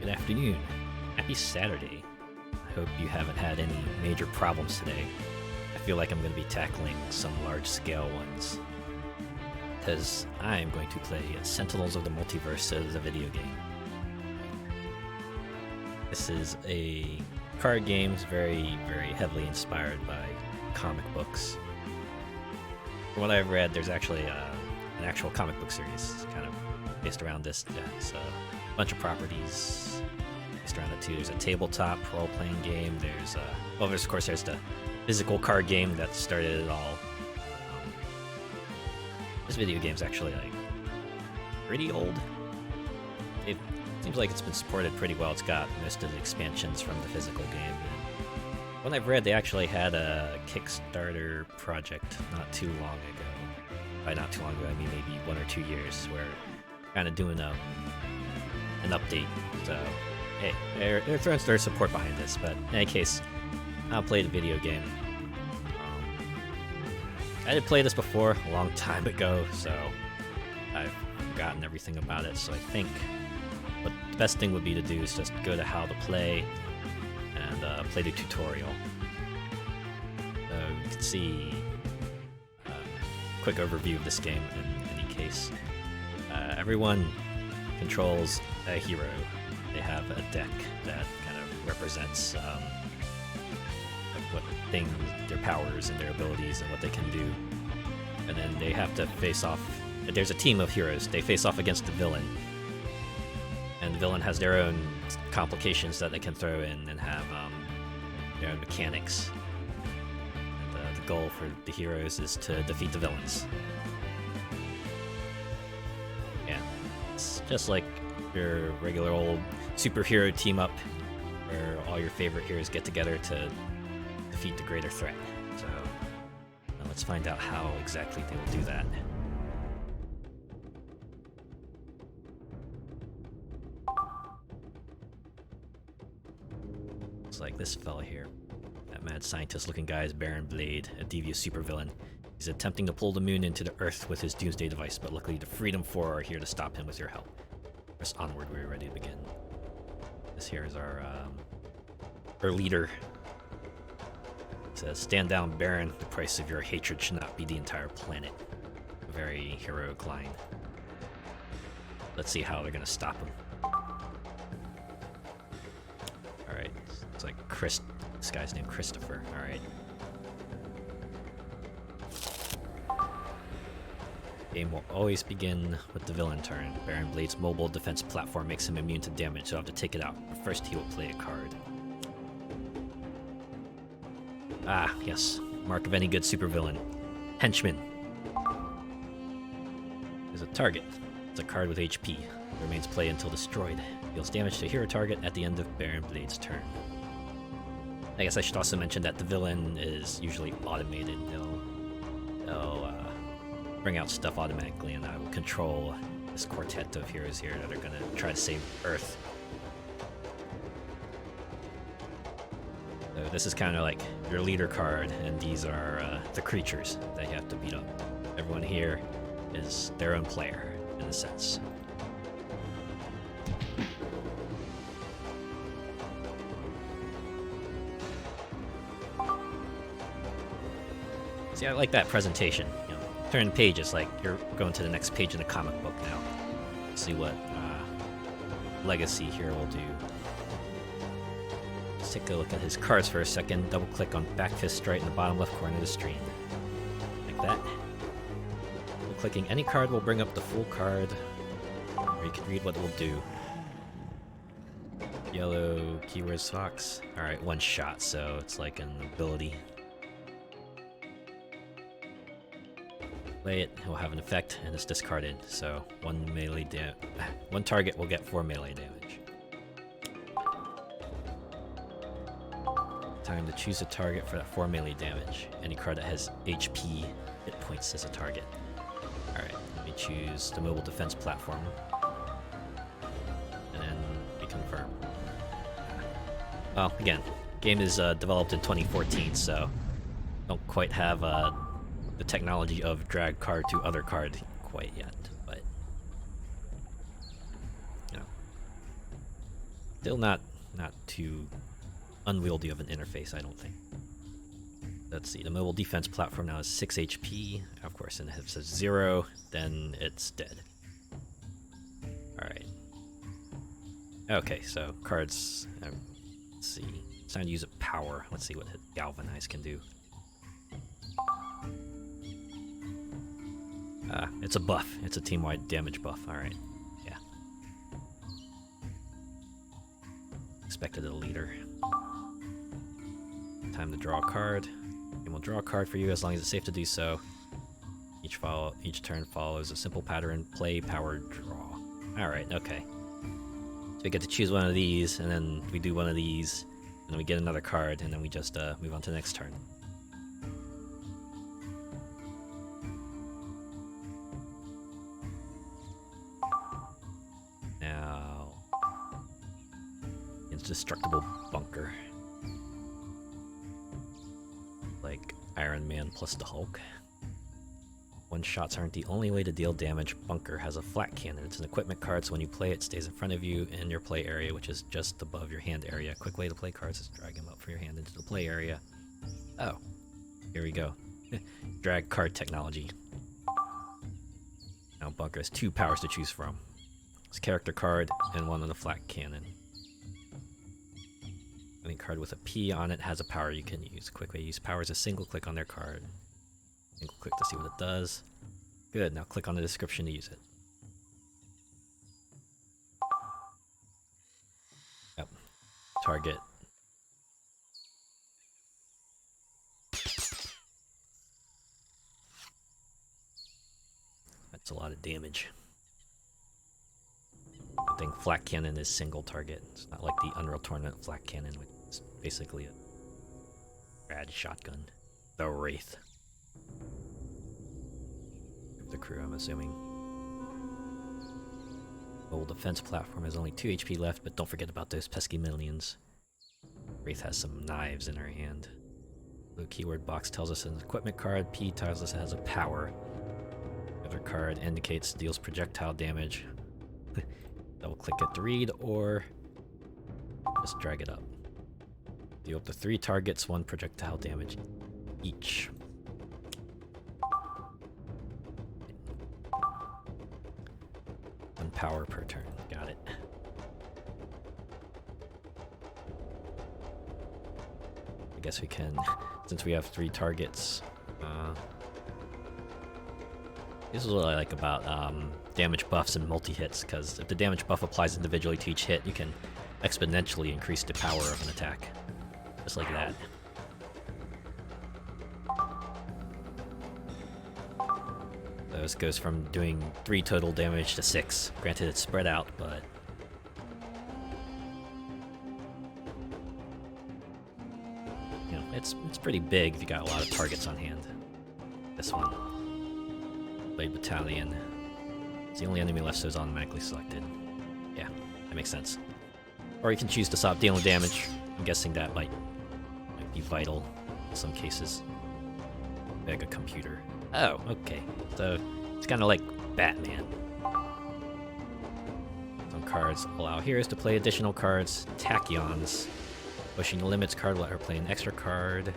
Good afternoon. Happy Saturday. I hope you haven't had any major problems today. I feel like I'm going to be tackling some large-scale ones, because I am going to play Sentinels of the Multiverse as a video game. This is a card game, very, very heavily inspired by comic books. From what I've read, there's actually an actual comic book series kind of based around this. It's a bunch of properties based around it too. There's a tabletop role-playing game. There's of course there's the physical card game that started it all. This video game's actually like pretty old. It seems like it's been supported pretty well. It's got most of the expansions from the physical game. And when I've read, they actually had a Kickstarter project not too long ago. By not too long ago, I mean maybe 1 or 2 years, where kind of doing an update. So hey, they're throwing their support behind this. But in any case, I'll play the video game. I did play this before a long time ago, so I've forgotten everything about it. So I think what the best thing would be to do is just go to how to play and play the tutorial. So you can see a quick overview of this game in any case. Everyone controls a hero. They have a deck that kind of represents what things, their powers and their abilities and what they can do. And then they have to face off. There's a team of heroes. They face off against the villain. And the villain has their own complications that they can throw in and have their own mechanics. And the goal for the heroes is to defeat the villains. Yeah, it's just like your regular old superhero team up where all your favorite heroes get together to defeat the greater threat. So let's find out how exactly they will do that. It's like this fella here. That mad scientist-looking guy is Baron Blade, a devious supervillain. He's attempting to pull the moon into the Earth with his doomsday device, but luckily the Freedom 4 are here to stop him with your help. Press onward, we're ready to begin. This here is our leader. It says, "Stand down, Baron. The price of your hatred should not be the entire planet." A very heroic line. Let's see how they're gonna stop him. Alright, it's like this guy's named Christopher. Alright. Game will always begin with the villain turn. Baron Blade's mobile defense platform makes him immune to damage, so I'll have to take it out. But first, he will play a card. Ah, yes. Mark of any good supervillain. Henchman. There's a target. It's a card with HP. It remains play until destroyed. Deals damage to a hero target at the end of Baron Blade's turn. I guess I should also mention that the villain is usually automated. They'll bring out stuff automatically, and I will control this quartet of heroes here that are going to try to save Earth. So this is kind of like your leader card, and these are the creatures that you have to beat up. Everyone here is their own player, in a sense. See, I like that presentation. Turn pages like you're going to the next page in the comic book now. Let's see what Legacy here will do. Let's take a look at his cards for a second. Double click on back fist right in the bottom left corner of the screen. Like that. Clicking any card will bring up the full card, or you can read what it will do. Yellow keywords fox. Alright, one shot, so it's like an ability. Play it, it will have an effect, and it's discarded, so one target will get 4 melee damage. Time to choose a target for that 4 melee damage. Any card that has HP hit points as a target. Alright, let me choose the mobile defense platform. And then we confirm. Well, again, game is developed in 2014, so don't quite have the technology of drag card to other card quite yet, but you know, Still not too unwieldy of an interface, I don't think. Let's see, the mobile defense platform now is 6 HP. Of course, and if it says 0, then it's dead. Alright. Okay, so cards, let's see. It's time to use a power. Let's see what Galvanize can do. It's a buff. It's a team-wide damage buff. Alright. Yeah. Expected a leader. Time to draw a card. And we'll draw a card for you as long as it's safe to do so. Each turn follows a simple pattern: play, power, draw. Alright, okay. So we get to choose one of these, and then we do one of these, and then we get another card, and then we just move on to the next turn. Now, indestructible bunker. Like Iron Man plus the Hulk. One-shots aren't the only way to deal damage. Bunker has a flat cannon. It's an equipment card, so when you play it, stays in front of you in your play area, which is just above your hand area. Quick way to play cards is drag them up from your hand into the play area. Oh, here we go. Drag card technology. Now Bunker has 2 powers to choose from. It's a character card and one on the flat cannon. Any card with a P on it has a power you can use. Quick way to use power is a single click on their card. Single click to see what it does. Good, now click on the description to use it. Yep. Target. That's a lot of damage. I think flat cannon is single target. It's not like the Unreal Tournament flat cannon, which is basically a rad shotgun. The Wraith. The crew, I'm assuming. Old defense platform has only 2 HP left, but don't forget about those pesky millions. Wraith has some knives in her hand. The keyword box tells us an equipment card. P tells us it has a power. The other card indicates deals projectile damage. Double click it to read, or just drag it up. Deal up to 3 targets, 1 projectile damage each. 1 power per turn. Got it. I guess we can, since we have 3 targets. This is what I like about damage buffs and multi-hits, because if the damage buff applies individually to each hit, you can exponentially increase the power of an attack. Just like that. So this goes from doing 3 total damage to 6. Granted, it's spread out, but... you know, it's pretty big if you got a lot of targets on hand. This one. Blade Battalion. It's the only enemy left, so it's automatically selected. Yeah, that makes sense. Or you can choose to stop dealing damage. I'm guessing that might be vital in some cases. Beg a computer. Oh, okay. So it's kind of like Batman. Some cards allow heroes to play additional cards. Tachyons. Pushing the limits card will let her play an extra card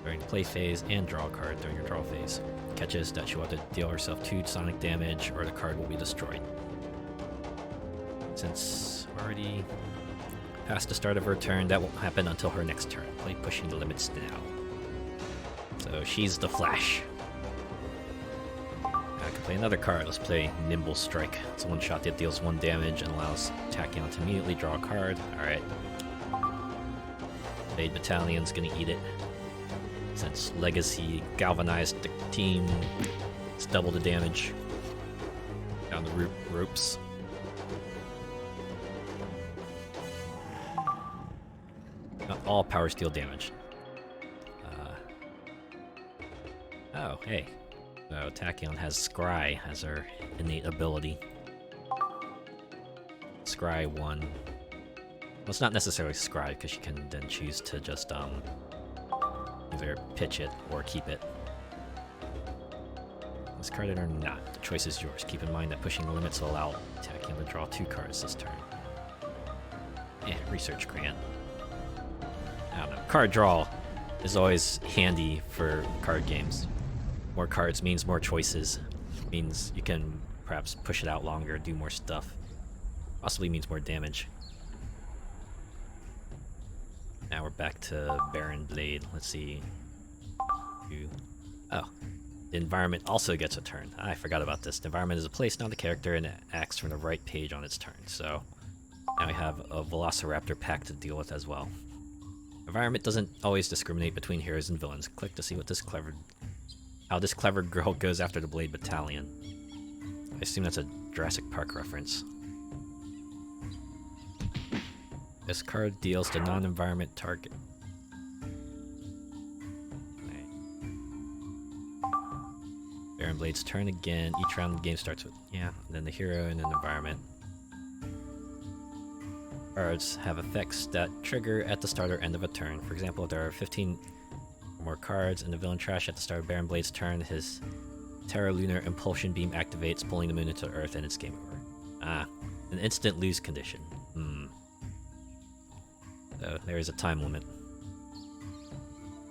during the play phase and draw a card during your draw phase. Catches that she will have to deal herself 2 sonic damage or the card will be destroyed. Since already past the start of her turn, that won't happen until her next turn. Play pushing the limits now. So she's the Flash. I can play another card. Let's play Nimble Strike. It's a 1-shot that deals 1 damage and allows Tachyon to immediately draw a card. Alright. Blade Battalion's gonna eat it. Since Legacy galvanized the team, it's double the damage. Down the ropes. Not all powers deal damage. Oh, hey. So Tachyon has Scry as her innate ability. Scry 1. Well, it's not necessarily Scry, because she can then choose to just either pitch it or keep it. Discard it or not. The choice is yours. Keep in mind that pushing the limits will allow Tachyon to draw 2 cards this turn. research grant. I don't know. Card draw is always handy for card games. More cards means more choices. Means you can perhaps push it out longer, do more stuff. Possibly means more damage. Now we're back to Baron Blade. Let's see. Oh. The environment also gets a turn. I forgot about this. The environment is a place, not a character, and it acts from the right page on its turn. So now we have a Velociraptor pack to deal with as well. Environment doesn't always discriminate between heroes and villains. Click to see what how this clever girl goes after the Blade Battalion. I assume that's a Jurassic Park reference. This card deals to non-environment target. Baron Blade's turn again. Each round the game starts with, and then the hero and an environment. Cards have effects that trigger at the start or end of a turn. For example, if there are 15 or more cards in the villain trash at the start of Baron Blade's turn, his Terra Lunar Impulsion Beam activates, pulling the moon into the Earth, and it's game over. An instant lose condition. So there is a time limit.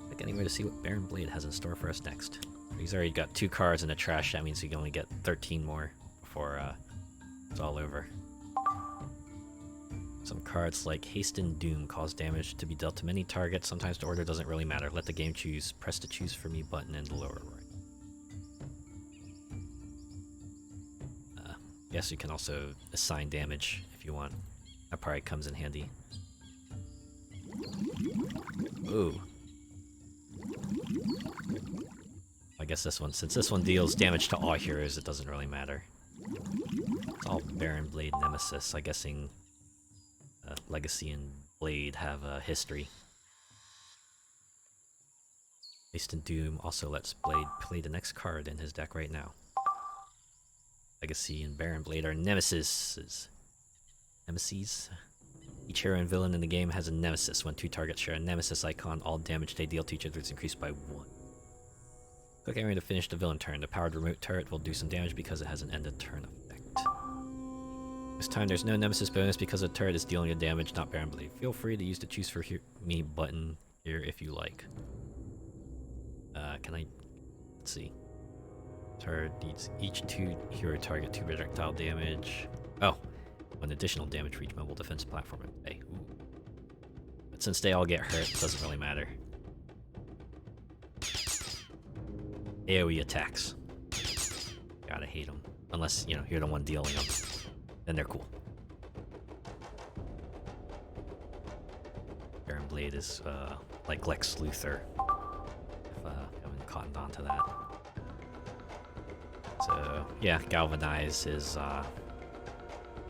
Like anywhere to see what Baron Blade has in store for us next. He's already got 2 cards in the trash. That means he can only get 13 more before it's all over. Some cards like Haste and Doom cause damage to be dealt to many targets. Sometimes the order doesn't really matter. Let the game choose. Press the choose for me button in the lower right. Yes, you can also assign damage if you want. That probably comes in handy. Ooh. I guess since this one deals damage to all heroes, it doesn't really matter. It's all Baron Blade Nemesis. I'm guessing Legacy and Blade have a history. Haste and Doom also lets Blade play the next card in his deck right now. Legacy and Baron Blade are nemesis. Nemesis? Each hero and villain in the game has a nemesis. When 2 targets share a nemesis icon, all damage they deal to each other is increased by 1. Click area to finish the villain turn. The powered remote turret will do some damage because it has an ended turn effect. This time there's no nemesis bonus because the turret is dealing a damage, not Baron Blade. Feel free to use the choose for me button here if you like. Let's see. Turret needs each 2 hero target 2 projectile damage. Oh, 1 additional damage for each mobile defense platform in play. But since they all get hurt, it doesn't really matter. AoE attacks. Gotta hate them. Unless, you're the one dealing them. Then they're cool. Baron Blade is, like Lex Luthor. If I haven't cottoned on to that. So, yeah, Galvanize is,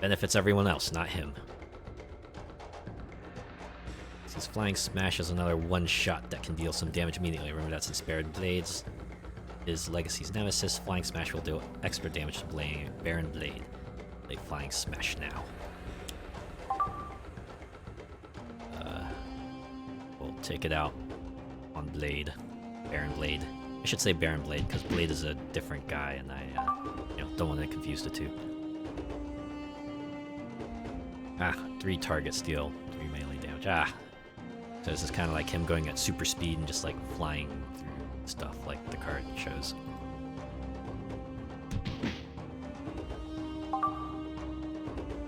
benefits everyone else, not him. His Flying Smash is another one-shot that can deal some damage immediately. Remember, that's since Baron Blades is Legacy's Nemesis. Flying Smash will do extra damage to Baron Blade. Play Flying Smash now. We'll take it out on Blade. Baron Blade. I should say Baron Blade, because Blade is a different guy, and I don't want to confuse the two. 3 targets deal 3 melee damage. So this is kind of like him going at super speed and just like flying through stuff like the card shows.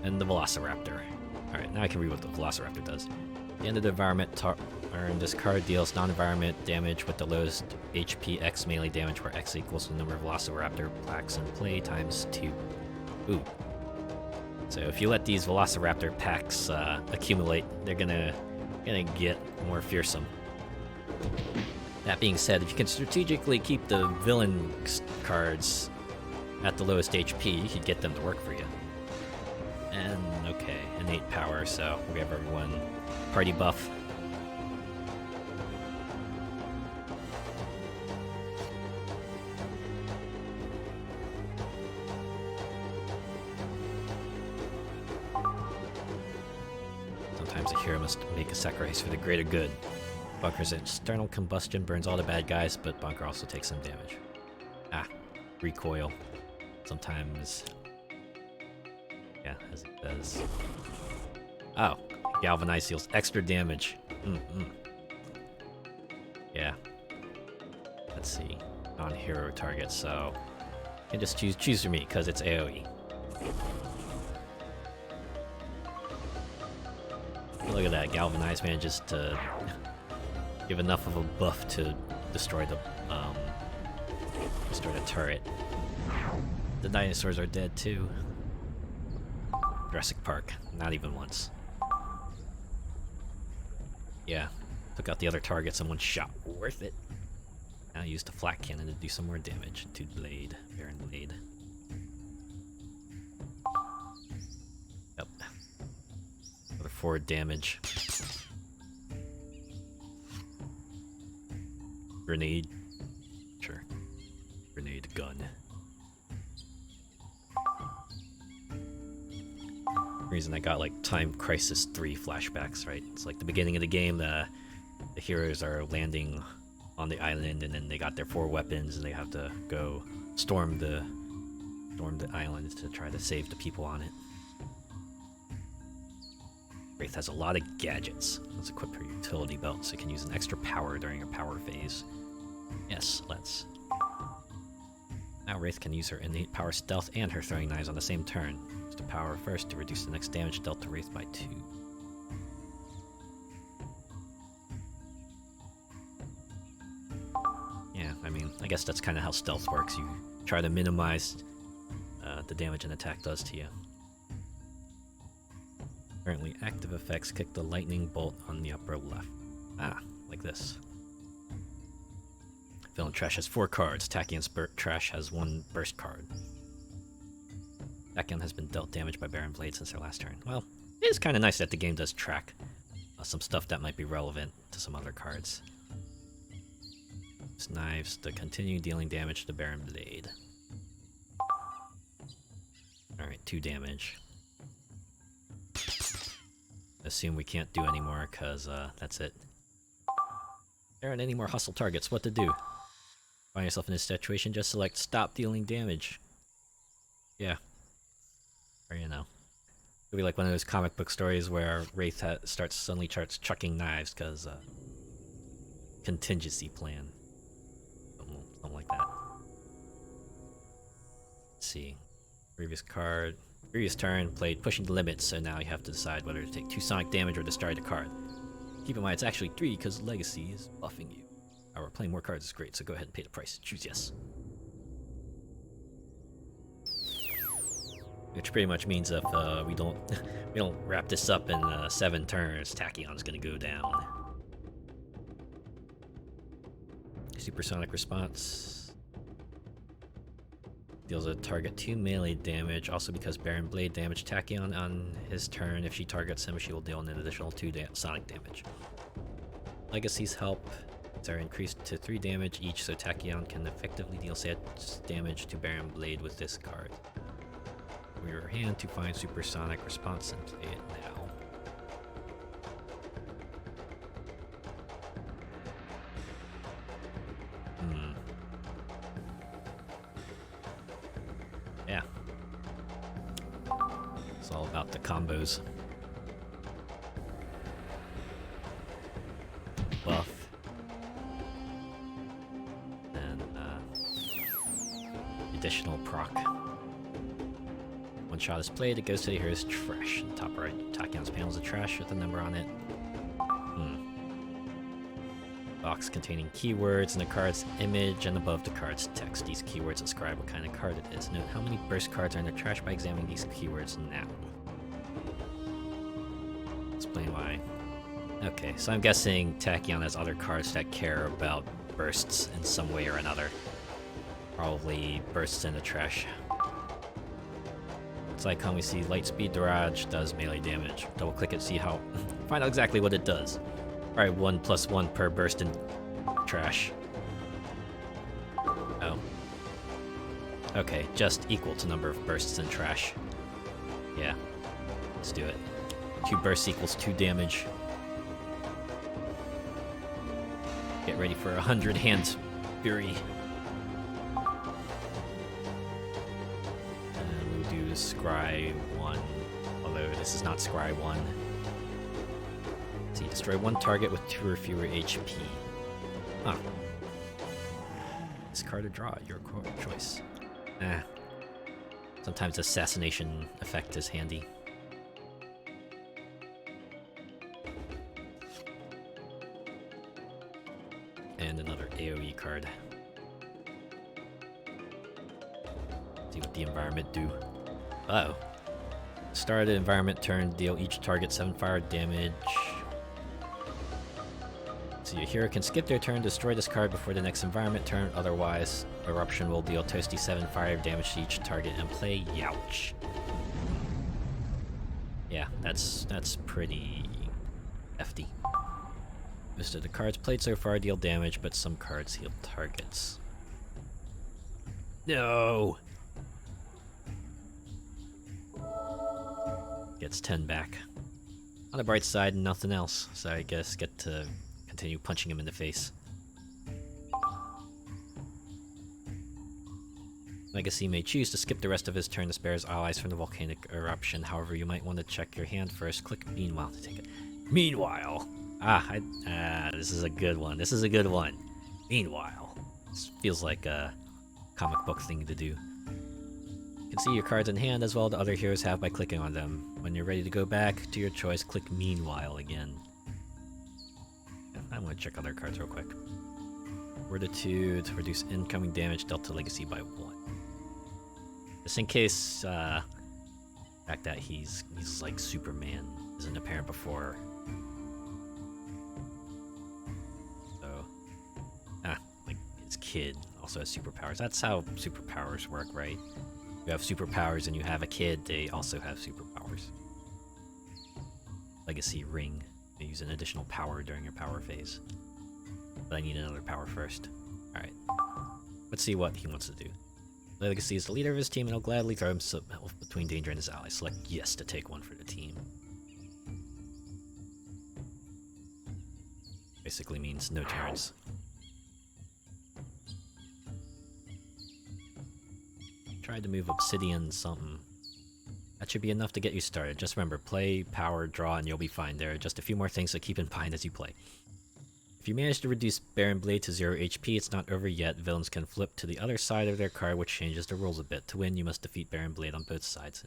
And the Velociraptor. Alright, now I can read what the Velociraptor does. At the end of the environment turn, this card deals non-environment damage with the lowest HP X melee damage, where X equals the number of Velociraptor plaques in play times 2. Ooh. So if you let these Velociraptor packs accumulate, they're gonna get more fearsome. That being said, if you can strategically keep the villain cards at the lowest HP, you could get them to work for you. And okay, innate power, so we have everyone party buff. Sometimes a hero must make a sacrifice for the greater good. Bunker's external combustion burns all the bad guys, but Bunker also takes some damage. Recoil. Sometimes... yeah, as it does. Oh, Galvanize deals extra damage. Yeah. Let's see. Non-hero target, so... You can just choose for me, because it's AoE. Look at that, Galvanize manages to give enough of a buff to destroy the turret. The dinosaurs are dead too. Jurassic Park, not even once. Yeah, took out the other targets in one shot. Worth it. Now use the flak cannon to do some more damage to Blade, Baron Blade. Yep. Another 4 damage. Grenade. Sure. Grenade gun. Reason I got like Time Crisis 3 flashbacks, right? It's like the beginning of the game, the heroes are landing on the island, and then they got their 4 weapons, and they have to go storm the island to try to save the people on it. Wraith has a lot of gadgets. Let's equip her utility belt so it can use an extra power during her power phase. Yes, let's. Now Wraith can use her innate power stealth and her throwing knives on the same turn. Use the power first to reduce the next damage dealt to Wraith by 2. Yeah, I mean, I guess that's kind of how stealth works. You try to minimize the damage an attack does to you. Currently active effects kick the lightning bolt on the upper left. Ah, like this. Villain Trash has 4 cards. Tachyon Trash has 1 burst card. Tachyon has been dealt damage by Baron Blade since their last turn. Well, it is kind of nice that the game does track some stuff that might be relevant to some other cards. Use knives to continue dealing damage to Baron Blade. Alright, 2 damage. Assume we can't do anymore, because that's it. There aren't any more hostile targets. What to do? Find yourself in this situation, just select stop dealing damage. Yeah. Or, you know. It'll be like one of those comic book stories where Wraith suddenly starts chucking knives because contingency plan. Something like that. Let's see. Previous turn played pushing the limits, so now you have to decide whether to take 2 sonic damage or discard a card. Keep in mind it's actually 3 because Legacy is buffing you. However, playing more cards is great, so go ahead and pay the price. Choose yes. Which pretty much means if we don't wrap this up in 7 turns, Tachyon's gonna go down. Supersonic response. Deals a target 2 melee damage, also because Baron Blade damaged Tachyon on his turn. If she targets him, she will deal an additional 2 sonic damage. Legacy's help are increased to 3 damage each, so Tachyon can effectively deal damage to Baron Blade with this card. Move your hand to find Supersonic Response and play it now. Yeah. It's all about the combos. Buff. And additional proc. One shot is played, it goes to the hero's trash. Top right, Tachyon's panels of trash with a number on it. Box containing keywords and the card's image, and above the card's text. These keywords describe what kind of card it is. Note how many burst cards are in the trash by examining these keywords now. Explain why. Okay, so I'm guessing Tachyon has other cards that care about bursts in some way or another. Probably bursts in the trash. It's like how we see Lightspeed Barrage does melee damage. Double click it, see how. Find out exactly what it does. Alright, 1+1 per burst in trash. Oh. Okay, just equal to number of bursts in trash. Yeah. Let's do it. 2 bursts equals 2 damage. Get ready for 100 Hands Fury. And we'll do Scry 1. Although this is not Scry 1. Destroy one target with 2 or fewer HP. Huh. Discard or draw, your choice. Sometimes assassination effect is handy. And another AoE card. See what the environment do. Uh-oh. Start an environment turn, deal each target 7 fire damage. So your hero can skip their turn, destroy this card before the next environment turn, otherwise Eruption will deal toasty 7 fire damage to each target and play Youch. Yeah, that's pretty hefty. Most of the cards played so far deal damage, but some cards heal targets. No! Gets 10 back. On the bright side, nothing else, so I guess get to continue punching him in the face. Legacy may choose to skip the rest of his turn to spare his allies from the volcanic eruption. However, you might want to check your hand first. Click Meanwhile to take it. Meanwhile! This is a good one. This is a good one. Meanwhile. This feels like a comic book thing to do. You can see your cards in hand as well as the other heroes have by clicking on them. When you're ready to go back to your choice, click Meanwhile again. I'm going to check other cards real quick. Fortitude to reduce incoming damage dealt to Legacy by 1. Just in case, the fact that he's like Superman isn't apparent before. So, like his kid also has superpowers. That's how superpowers work, right? If you have superpowers and you have a kid, they also have superpowers. Legacy Ring. You use an additional power during your power phase. But I need another power first. Alright. Let's see what he wants to do. Legacy is the leader of his team and he'll gladly throw himself between danger and his allies. Select yes to take one for the team. Basically means no turns. Tried to move Obsidian something. That should be enough to get you started. Just remember, play, power, draw, and you'll be fine. There are just a few more things to keep in mind as you play. If you manage to reduce Baron Blade to 0 HP, it's not over yet. Villains can flip to the other side of their card, which changes the rules a bit. To win, you must defeat Baron Blade on both sides.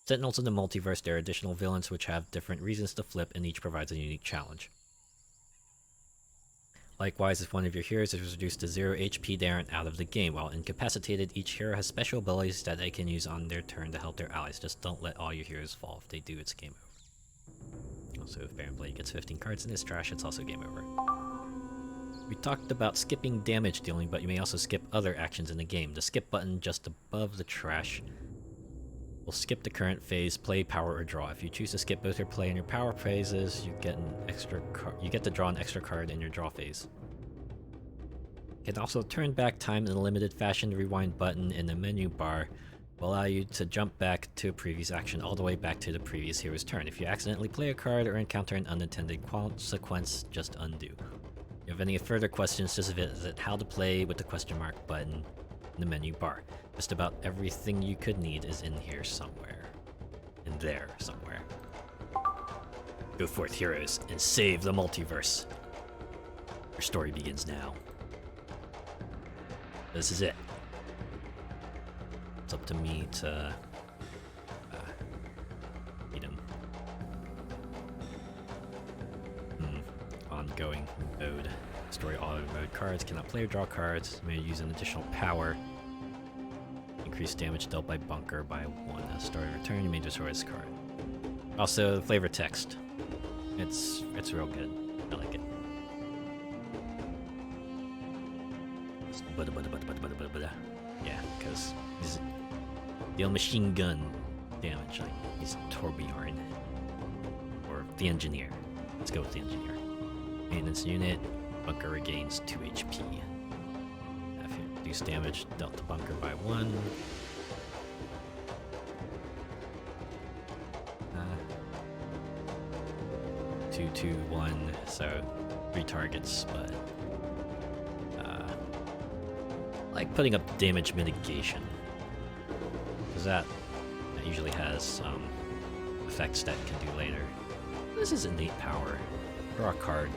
Sentinels in the Multiverse, there are additional villains which have different reasons to flip, and each provides a unique challenge. Likewise, if one of your heroes is reduced to 0 HP, they aren't out of the game. While incapacitated, each hero has special abilities that they can use on their turn to help their allies. Just don't let all your heroes fall. If they do, it's game over. Also, if Baron Blade gets 15 cards in his trash, it's also game over. We talked about skipping damage dealing, but you may also skip other actions in the game. The skip button just above the trash will skip the current phase, play, power, or draw. If you choose to skip both your play and your power phases, you get to draw an extra card in your draw phase. You can also turn back time in a limited fashion. The rewind button in the menu bar will allow you to jump back to a previous action all the way back to the previous hero's turn. If you accidentally play a card or encounter an unintended consequence, just undo. If you have any further questions, just visit how to play with the question mark button in the menu bar. Just about everything you could need is in here somewhere. In there somewhere. Go forth, heroes, and save the multiverse. Your story begins now. This is it. It's up to me to beat him. Ongoing mode. Story auto mode. Cards cannot play or draw cards. You may use an additional power. Increase damage dealt by bunker by 1. At start of return, you may destroy this card. Also, the flavor text. It's real good. I like it. Yeah, because he's deal machine gun damage. Like he's Torbjorn. Or the engineer. Let's go with the engineer. Maintenance unit. Bunker regains 2 HP. If you reduce damage dealt to bunker by 1. 2, 2, 1. So 3 targets, but like putting up damage mitigation, because that usually has effects that can do later. This is innate power. Draw a card.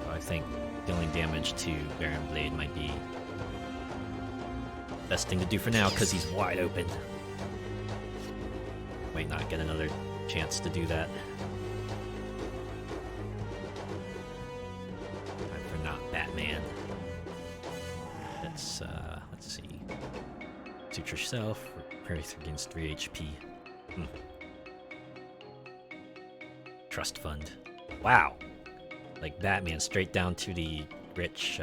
So I think dealing damage to Baron Blade might be the best thing to do for now, because he's wide open. Might not get another chance to do that. Time for not Batman. Let's see. Suit yourself. Earth against 3 HP. Trust fund. Wow! Like Batman, straight down to the rich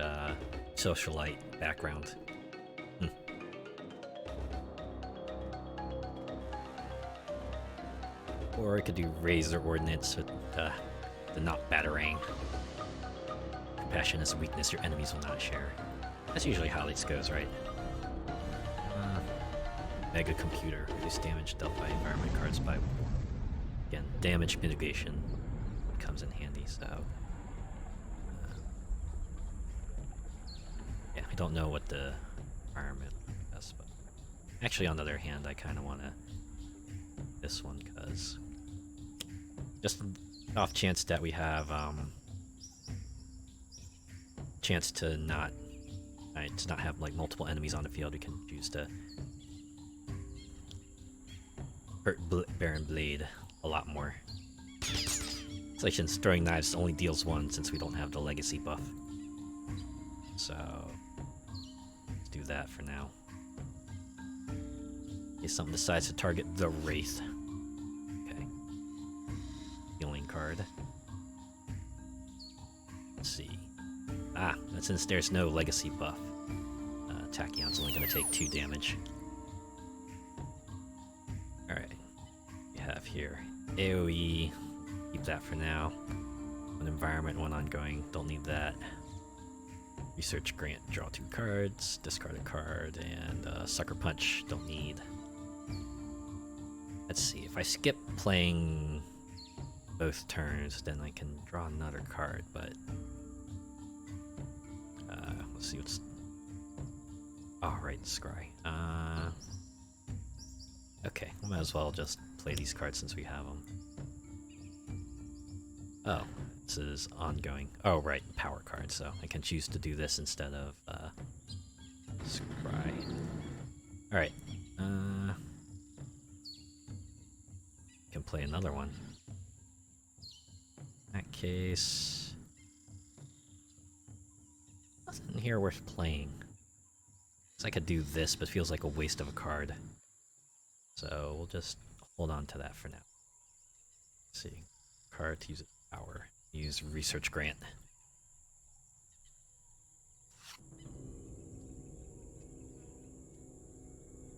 socialite background. Or I could do Razor Ordnance with the not Batarang. Compassion is a weakness your enemies will not share. That's usually how this goes, right? Mega Computer. Reduce damage dealt by environment cards by... Again, damage mitigation comes in handy, so... yeah, I don't know what the environment does, but... Actually, on the other hand, I kind of want to... this one, because... just off chance that we have, chance to not have, like, multiple enemies on the field, we can choose to hurt Baron Blade a lot more. So since throwing knives only deals 1 since we don't have the legacy buff. So let's do that for now. If something decides to target the Wraith. Okay. Healing card. Let's see. Since there's no legacy buff, Tachyon's only going to take 2 damage. Alright. We have here AoE. Keep that for now. 1 environment, 1 ongoing. Don't need that. Research grant. Draw 2 cards. Discard a card. And Sucker Punch. Don't need. Let's see. If I skip playing both turns, then I can draw another card, but... let's see what's... oh, right, Scry. Okay, we might as well just play these cards since we have them. Oh, this is ongoing. Oh, right, power card, so I can choose to do this instead of, Scry. Alright, can play another one. In that case... nothing here worth playing. I could do this, but it feels like a waste of a card. So we'll just hold on to that for now. Let's see. Card to use its power. Use Research Grant.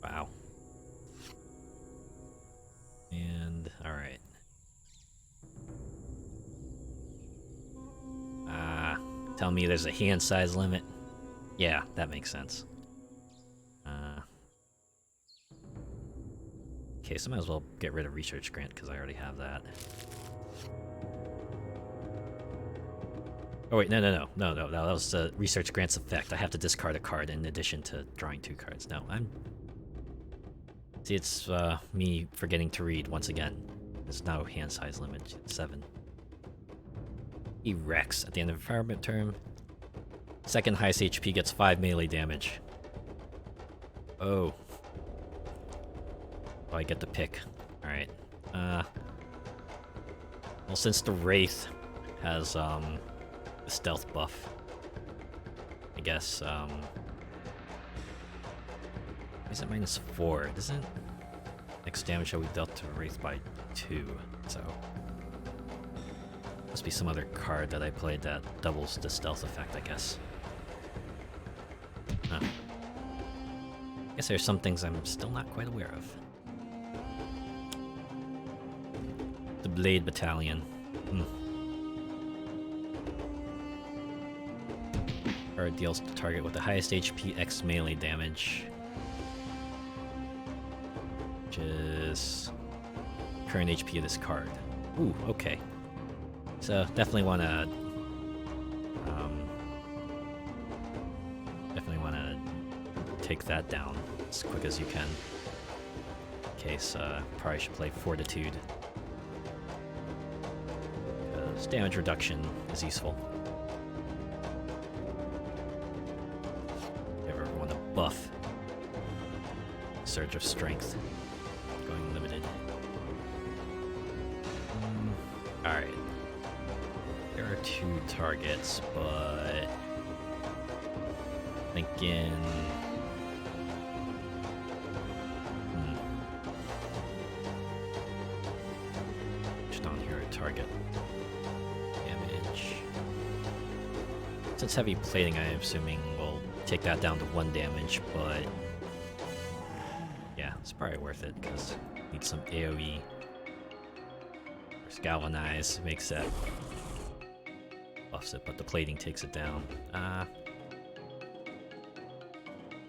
Wow. And, alright. Tell me there's a hand size limit. Yeah, that makes sense. Okay, so I might as well get rid of Research Grant because I already have that. Oh wait, no, that was the Research Grant's effect. I have to discard a card in addition to drawing 2 cards. No, see, it's me forgetting to read once again. There's no hand size limit. 7. He wrecks at the end of environment term. Second highest HP gets 5 melee damage. Oh. Oh, I get to pick. Alright. Well, since the Wraith has, the stealth buff, I guess, is it -4? Doesn't next damage shall be dealt to Wraith by 2, so... must be some other card that I played that doubles the stealth effect, I guess. Huh. I guess there's some things I'm still not quite aware of. The Blade Battalion. Card deals to target with the highest HP X melee damage. Which is current HP of this card. Ooh, okay. So definitely want to take that down as quick as you can. In case probably should play Fortitude. damage reduction is useful. Give everyone a buff. Surge of strength. Going limited. Alright. There are 2 targets, but... thinking... non-hero target. Damage. Since heavy plating, I'm assuming will take that down to 1 damage, but... yeah, it's probably worth it, because need some AoE. There's Galvanize, makes that... buffs it, but the plating takes it down.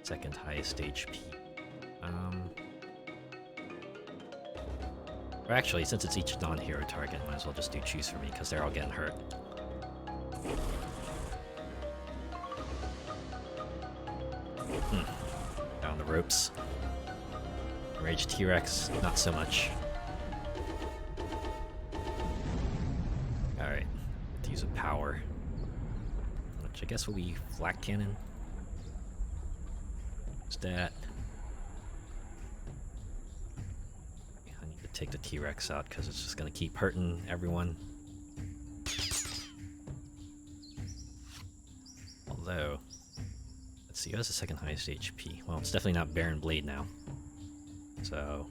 Second highest HP. Or actually, since it's each non-hero target, might as well just do choose for me, because they're all getting hurt. Down the ropes. Rage T-Rex, not so much. Alright, to use a power. Which I guess will be Flak Cannon. What's that? I need to take the T-Rex out because it's just gonna keep hurting everyone. Although, let's see, who has the second highest HP? Well, it's definitely not Baron Blade now. So,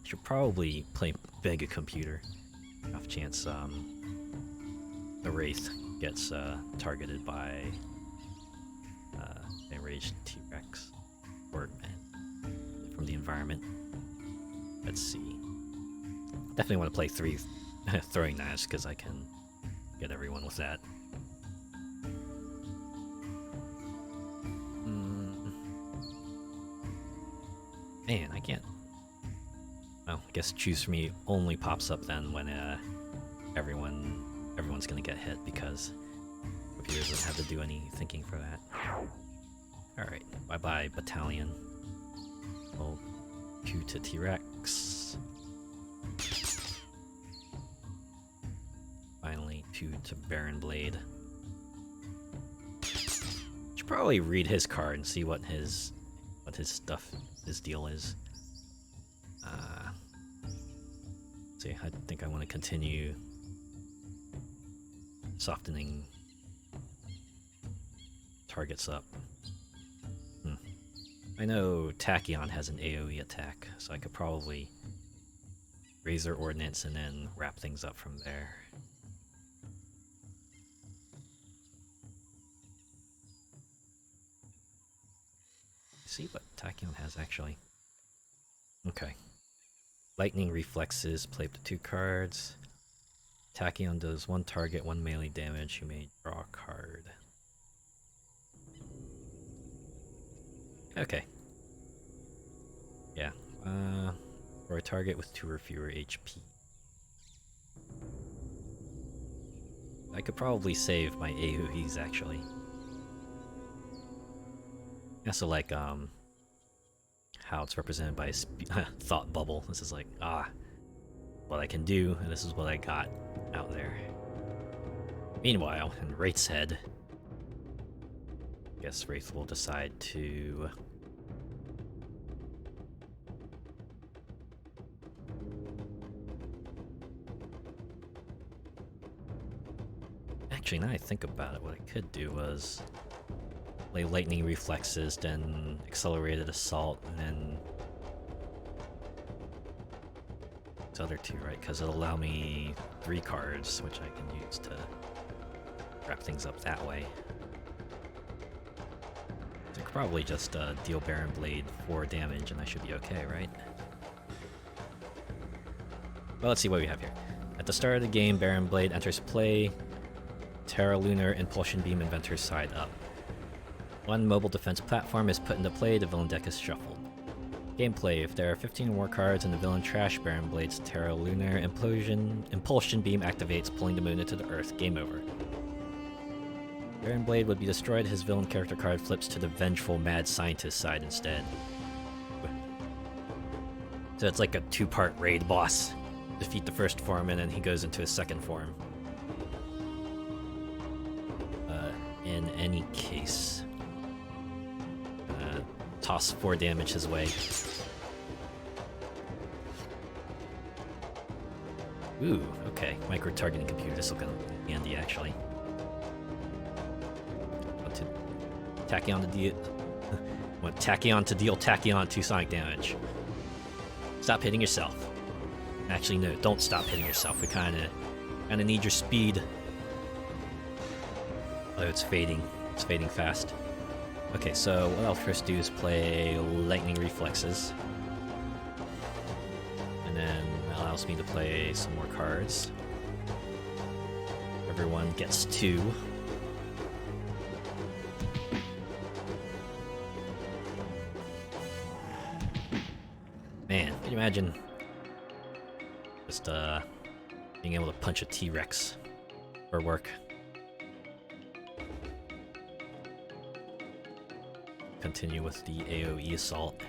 should probably play Mega Computer. Off chance the Wraith gets targeted by enraged T-Rex or from the environment. Let's see. Definitely want to play 3 throwing knives because I can get everyone with that. Man, I can't. Well, I guess choose for me only pops up then when everyone's gonna get hit because computers don't have to do any thinking for that. Alright, bye bye battalion. Well, 2 to T-Rex. Finally, 2 to Baron Blade. Should probably read his card and see what his stuff, his deal is. See, I think I want to continue softening targets up. I know Tachyon has an AoE attack, so I could probably Razor Ordnance and then wrap things up from there. See what Tachyon has actually. Okay. Lightning Reflexes, play up to 2 cards. Tachyon does 1 target, 1 melee damage. You may draw a card. Okay. Yeah. For a target with 2 or fewer HP. I could probably save my AoEs actually. Yeah, so like how it's represented by a thought bubble. This is like, what I can do, and this is what I got out there. Meanwhile, in Wraith's head, I guess Wraith will decide to actually, now I think about it, what I could do was play Lightning Reflexes, then Accelerated Assault, and then these other 2, right? Because it'll allow me 3 cards, which I can use to wrap things up that way. So I could probably just deal Baron Blade 4 damage, and I should be okay, right? Well, let's see what we have here. At the start of the game, Baron Blade enters play. Terra Lunar Impulsion Beam Inventor's side up. 1 mobile defense platform is put into play, the villain deck is shuffled. Gameplay: if there are 15 or more cards in the villain trash, Baron Blade's Terra Lunar Impulsion Beam activates, pulling the moon into the earth. Game over. Baron Blade would be destroyed, his villain character card flips to the vengeful Mad Scientist side instead. So it's like a 2-part raid boss. defeat the first form, and then he goes into his second form. In any case, toss 4 damage his way. Ooh, okay. Micro-targeting computer. This will come handy, actually. Tachyon to deal. Want Tachyon to deal Tachyon 2 sonic damage. Stop hitting yourself. Actually, no, don't stop hitting yourself. We kind of need your speed. Oh, it's fading. It's fading fast. Okay, so what I'll first do is play Lightning Reflexes. And then that allows me to play some more cards. Everyone gets 2. Man, can you imagine just being able to punch a T-Rex for work? Continue with the AoE assault.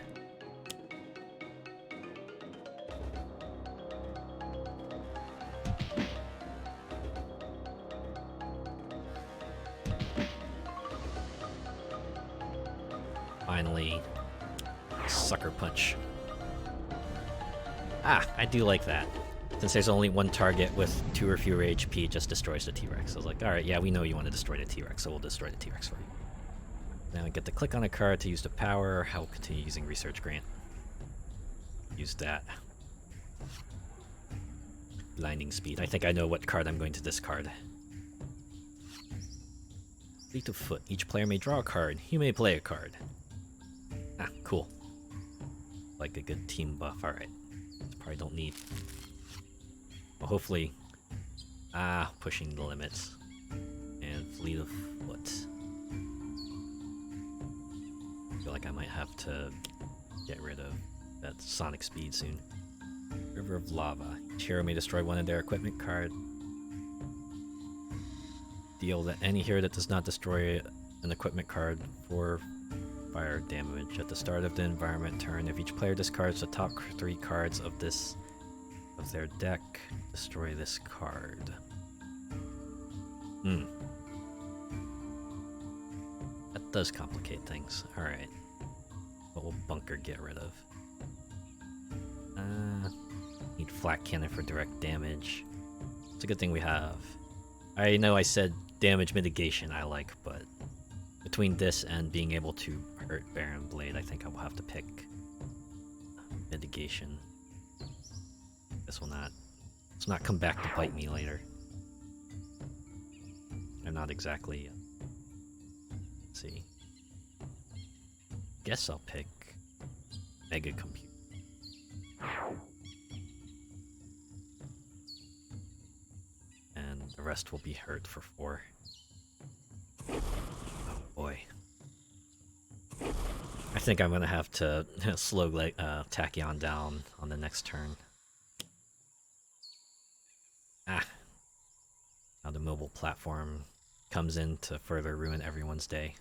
Finally, sucker punch. Ah, I do like that. Since there's only one target with 2 or fewer HP, it just destroys the T-Rex. I was like, alright, yeah, we know you want to destroy the T-Rex, so we'll destroy the T-Rex for you. Now I get to click on a card to use the power. I will continue using Research Grant. Use that. Blinding Speed. I think I know what card I'm going to discard. Fleet of Foot. Each player may draw a card. You may play a card. Ah, cool. Like a good team buff. Alright. Probably don't need. Well, hopefully. Ah, pushing the limits. And Fleet of Foot. I feel like I might have to get rid of that Sonic Speed soon. River of Lava. Each hero may destroy one of their equipment card. Deal that any hero that does not destroy an equipment card for fire damage. At the start of the environment turn, if each player discards the top 3 cards of their deck, destroy this card. That does complicate things. Alright. What will Bunker get rid of? Need Flak Cannon for direct damage. It's a good thing we have. I know I said damage mitigation I like, but between this and being able to hurt Baron Blade, I think I will have to pick mitigation. This will not come back to bite me later. I'm not exactly. Let's see. Guess I'll pick Mega Computer. And the rest will be hurt for 4. Oh boy. I think I'm gonna have to slow Tachyon down on the next turn. Ah. Now the mobile platform comes in to further ruin everyone's day.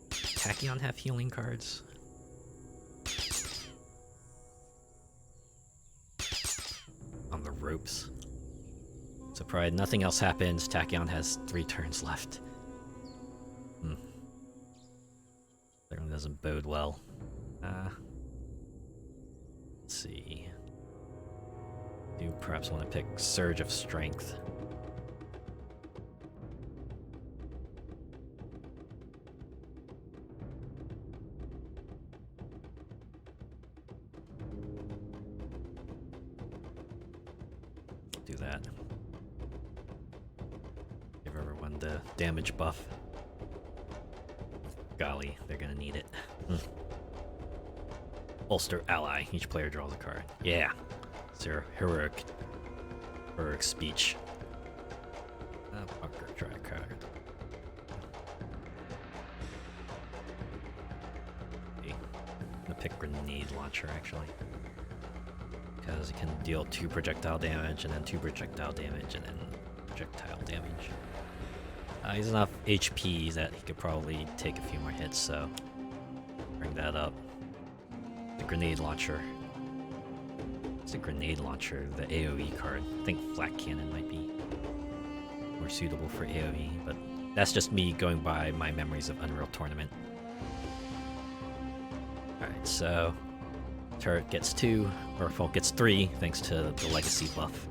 Tachyon have healing cards? On the ropes. So probably nothing else happens. Tachyon has 3 turns left. That one doesn't bode well. Let's see. Do perhaps want to pick Surge of Strength. Do that. Give everyone the damage buff. Golly, they're gonna need it. Bolster ally. Each player draws a card. Yeah. It's their heroic speech. Bunker, try a card. Okay. I'm gonna pick Grenade Launcher actually. Because it can deal 2 projectile damage, and then 2 projectile damage, and then projectile damage. He has enough HP that he could probably take a few more hits, so bring that up. grenade launcher. It's a grenade launcher, the AoE card. I think flak cannon might be more suitable for AoE, but that's just me going by my memories of Unreal Tournament. Alright, so turret gets 2, or well, gets 3 thanks to the legacy buff.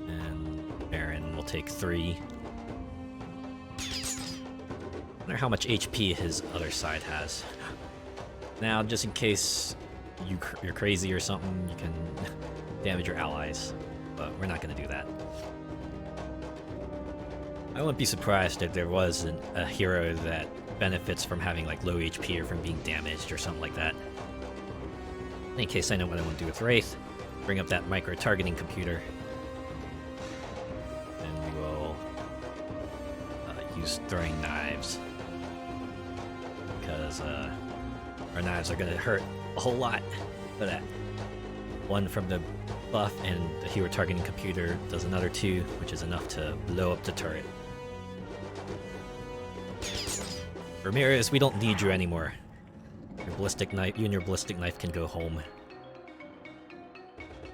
And Baron will take 3. I wonder how much HP his other side has. Now, just in case you're crazy or something, you can damage your allies, but we're not going to do that. I wouldn't be surprised if there was a hero that benefits from having like low HP or from being damaged or something like that. In case I know what I want to do with Wraith, bring up that micro-targeting computer, and we will use throwing knives, because our knives are going to hurt a whole lot for that. 1 from the buff, and the hero targeting computer does another 2, which is enough to blow up the turret. Ramirez, we don't need you anymore. Your ballistic knife, you and your ballistic knife can go home.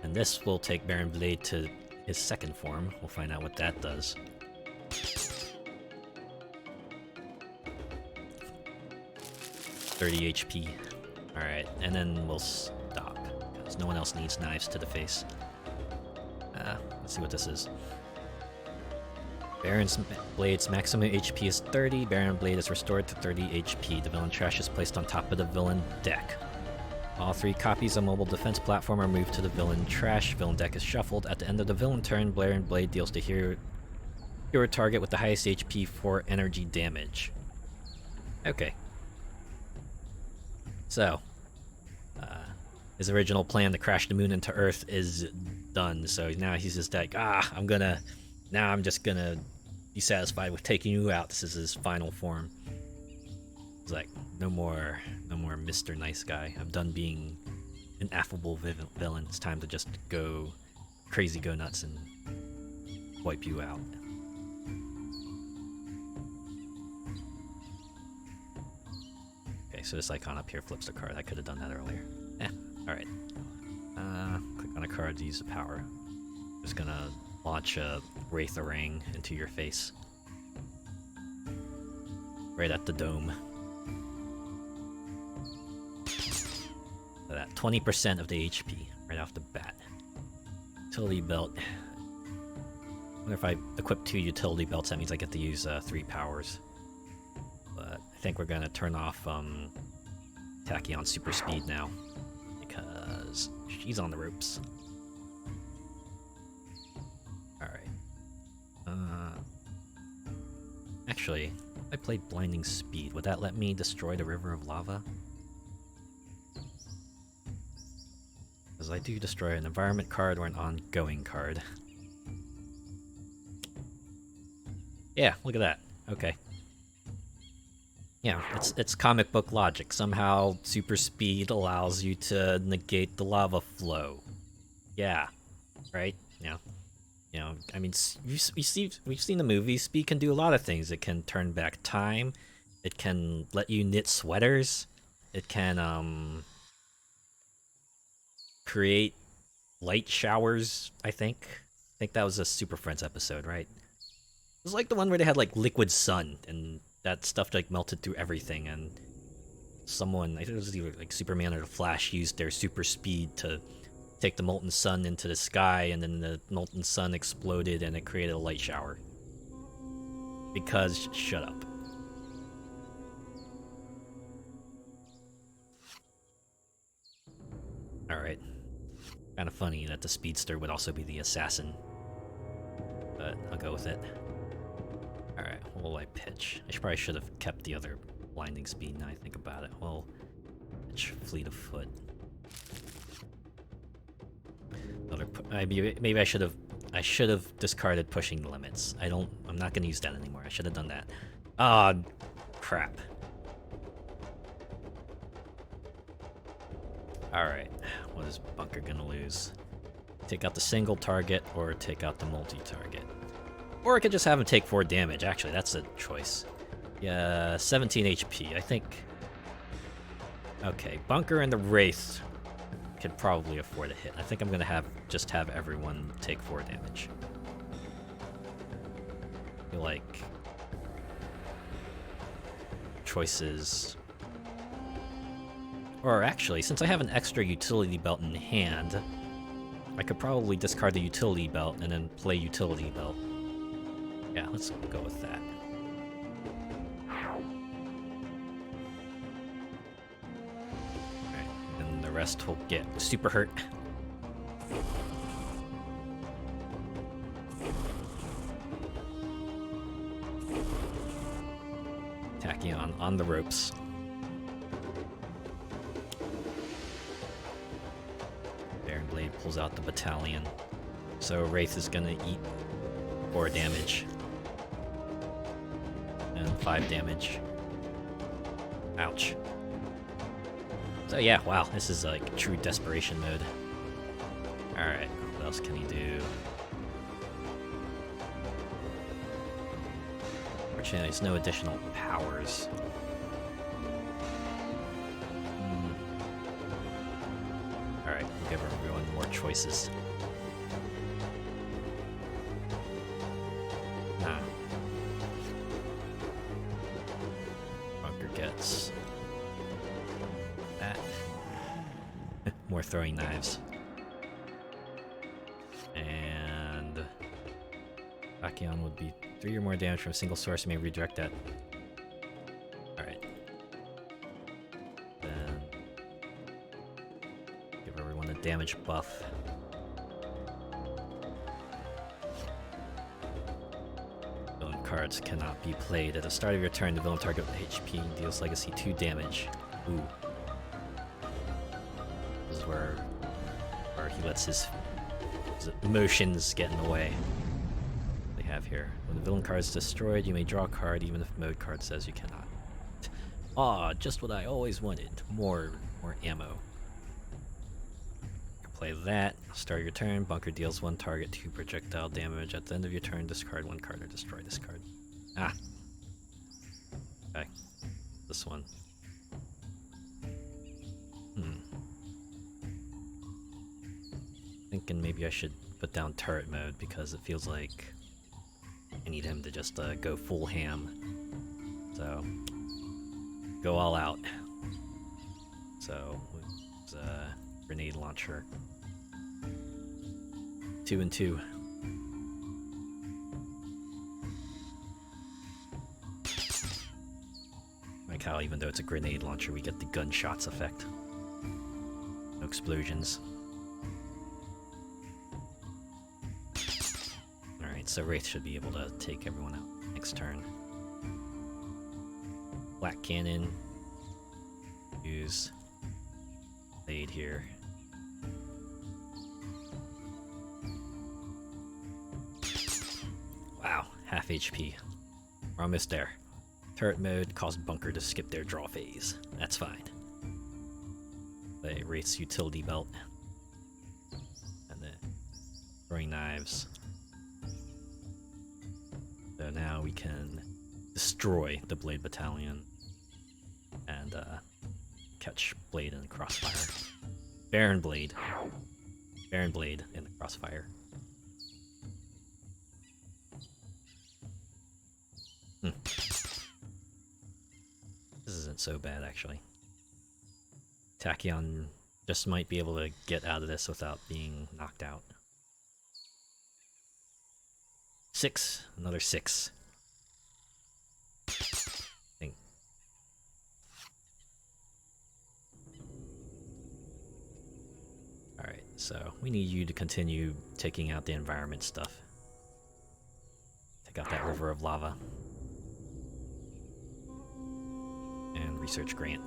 And this will take Baron Blade to his second form. We'll find out what that does. 30 HP. Alright, and then we'll stop, because no one else needs knives to the face. Let's see what this is. Baron's Blade's maximum HP is 30. Baron Blade is restored to 30 HP. The villain trash is placed on top of the villain deck. All 3 copies of mobile defense platform are moved to the villain trash. Villain deck is shuffled. At the end of the villain turn, Baron Blade deals to hero target with the highest HP for energy damage. Okay. So, his original plan to crash the moon into Earth is done. So now he's just like, now I'm just gonna be satisfied with taking you out. This is his final form. He's like, no more Mr. Nice Guy. I'm done being an affable villain. It's time to just go crazy, go nuts, and wipe you out. Okay, so this icon up here flips the card. I could have done that earlier. Alright. Click on a card to use the power. Just gonna launch a Wraith-a-Rang into your face. Right at the dome. So that 20% of the HP right off the bat. Utility belt. I wonder if I equip 2 utility belts, that means I get to use 3 powers. But I think we're gonna turn off Tachyon super speed now, because she's on the ropes. Actually, if I played Blinding Speed, would that let me destroy the River of Lava? Because I do destroy an environment card or an ongoing card. Yeah, look at that. Okay. Yeah, it's comic book logic. Somehow super speed allows you to negate the lava flow. Yeah, right? Yeah. You know, I mean, we've seen the movie. Speed can do a lot of things. It can turn back time. It can let you knit sweaters. It can create light showers, I think. I think that was a Super Friends episode, right? It was like the one where they had like liquid sun, and that stuff like melted through everything, and someone, I think it was either like Superman or the Flash, used their super speed to take the molten sun into the sky, and then the molten sun exploded and it created a light shower. Because, shut up. Alright. Kind of funny that the speedster would also be the assassin. But I'll go with it. Alright, what will I pitch? I probably should have kept the other blinding speed now I think about it. Well, pitch Fleet of Foot. Maybe I should have discarded Pushing the Limits. I'm not gonna use that anymore. I should have done that. Ah, crap. Alright, what is Bunker gonna lose? Take out the single target or take out the multi-target? Or I could just have him take 4 damage. Actually, that's a choice. Yeah, 17 HP. I think Okay, Bunker and the Wraith could probably afford a hit. I think I'm gonna just have everyone take 4 damage. I feel like choices. Or actually, since I have an extra utility belt in hand, I could probably discard the utility belt and then play utility belt. Yeah, let's go with that. Alright, and the rest will get super hurt. Tachyon on the ropes. Blade pulls out the battalion. So Wraith is gonna eat 4 damage. And 5 damage. Ouch. So yeah, wow, this is like true desperation mode. Alright, what else can he do? Fortunately, there's no additional powers. Alright, we'll give everyone more choices. Bunker gets that. More throwing knives. And Tachyon would be 3 or more damage from a single source. You may redirect that. Alright. Then give everyone a damage buff. Villain cards cannot be played. At the start of your turn, the villain target with HP deals legacy 2 damage. Ooh. This is where he lets his emotions get in the way. They have here. When the villain card is destroyed, you may draw a card even if mode card says you cannot. Ah, just what I always wanted. More ammo. Play that. Start your turn. Bunker deals 1 target 2 projectile damage. At the end of your turn, discard 1 card or destroy this card. Ah. Okay. This one. Thinking maybe I should put down turret mode because it feels like I need him to just go full ham. So, go all out. So, it's a grenade launcher. 2 and 2. Like how even though it's a grenade launcher, we get the gunshots effect. No explosions. Alright, so Wraith should be able to take everyone out next turn. Black Cannon. Use Blade here. Wow, half HP. We're almost there. Turret mode caused Bunker to skip their draw phase. That's fine. Play Wraith's utility belt. And then throwing knives. So now we can destroy the Blade Battalion and catch Blade in the crossfire. Baron Blade. Baron Blade in the crossfire. This isn't so bad, actually. Tachyon just might be able to get out of this without being knocked out. 6. Another 6. Alright, so we need you to continue taking out the environment stuff. Take out that river of lava. And research Grant.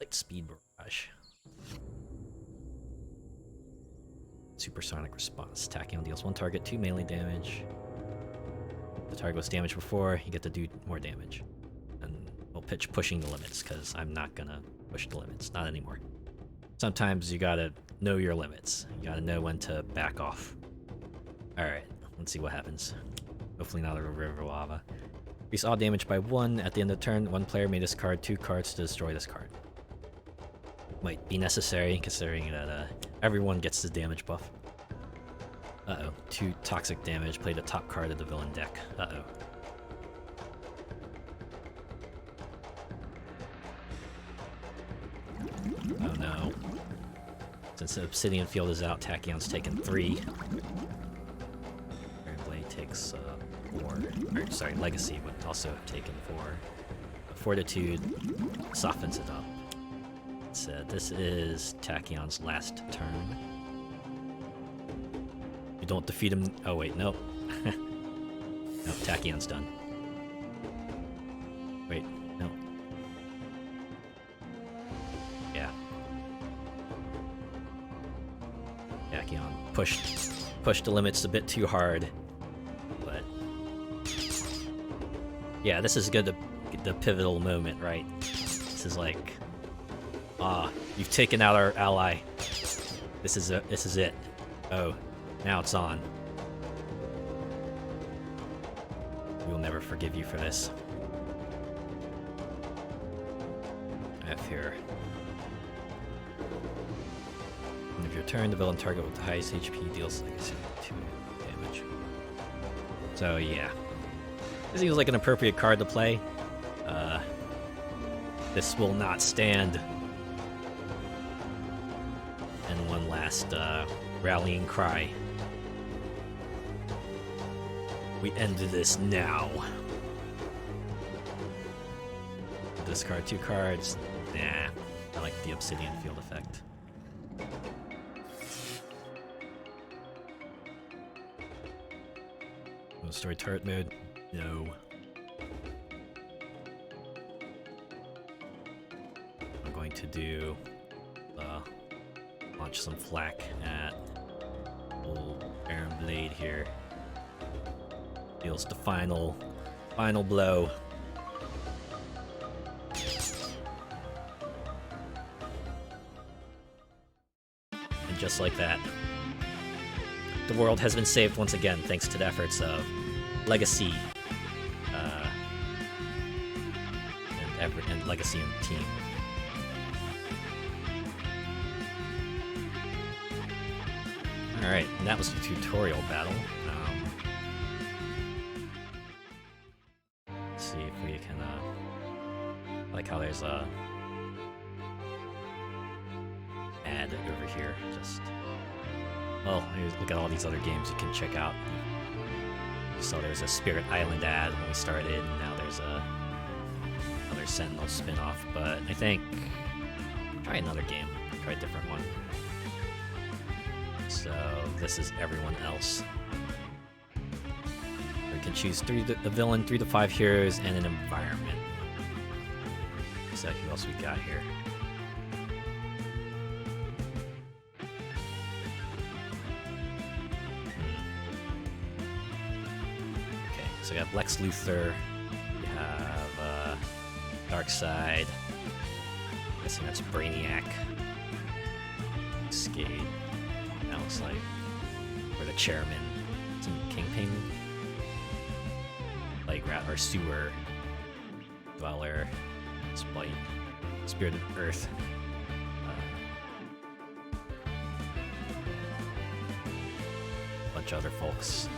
Light speed barrage. Supersonic response. Tachyon deals 1 target 2 melee damage. If the target was damaged before, you get to do more damage. And we'll pitch pushing the limits because I'm not gonna push the limits. Not anymore. Sometimes you gotta know your limits. You gotta know when to back off. Alright, let's see what happens. Hopefully not a river of lava. Increase all damage by 1 at the end of the turn. One player may discard 2 cards to destroy this card. Might be necessary, considering that everyone gets the damage buff. Uh-oh. 2 toxic damage. Play the top card of the villain deck. Uh-oh. Oh no. Since the Obsidian Field is out, Tachyon's taken 3. Iron Blade takes 4. Or, sorry, Legacy would also have taken 4. Fortitude softens it up. So this is Tachyon's last turn. You don't defeat him. Oh wait, nope. No, Tachyon's done. Wait, no. Yeah. Tachyon pushed the limits a bit too hard, but yeah, this is good. The pivotal moment, right? This is like, you've taken out our ally. This is it. Oh, now it's on. We will never forgive you for this. I have here. End of your turn, the villain target with the highest HP deals legacy 2 damage. So yeah, this seems like an appropriate card to play. This will not stand. And one last rallying cry. We end this now. Discard 2 cards. Nah, I like the Obsidian Field effect. Story turret mode? No. I'm going to do launch some flak at old Baron Blade here. Deals the final blow. And just like that, the world has been saved once again, thanks to the efforts of Legacy and Legacy and team. Alright, and that was the tutorial battle. Let's see if we can, I like how there's a ad over here. Just, well, look at all these other games you can check out. So there's a Spirit Island ad when we started, and now there's another Sentinels spin-off, but I think try another game, try a different one. So this is everyone else. We can choose a villain, 3 to 5 heroes, and an environment. So who else we got here? Okay, so we have Lex Luthor. We have Darkseid. I'm guessing that's Brainiac. Skate. That looks like. Or the chairman. Some Kingpin. Like Rat or Sewer. Dweller. Spite. Spirit of Earth. A bunch of other folks.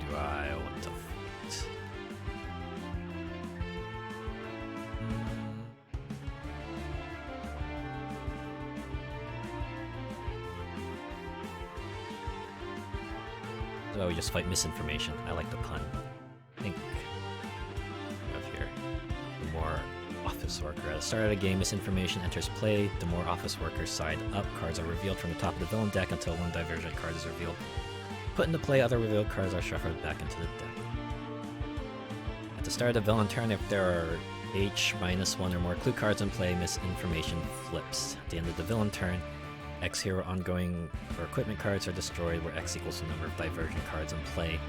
Do I want to fight? So we just fight misinformation. I like the pun. I think we have here the more office worker. At the start of the game, misinformation enters play. The more office workers side up, cards are revealed from the top of the villain deck until one divergent card is revealed. Put into play, other revealed cards are shuffled back into the deck. At the start of the villain turn, if there are H-1 or more clue cards in play, misinformation flips. At the end of the villain turn, X hero ongoing or equipment cards are destroyed, where X equals the number of divergent cards in play.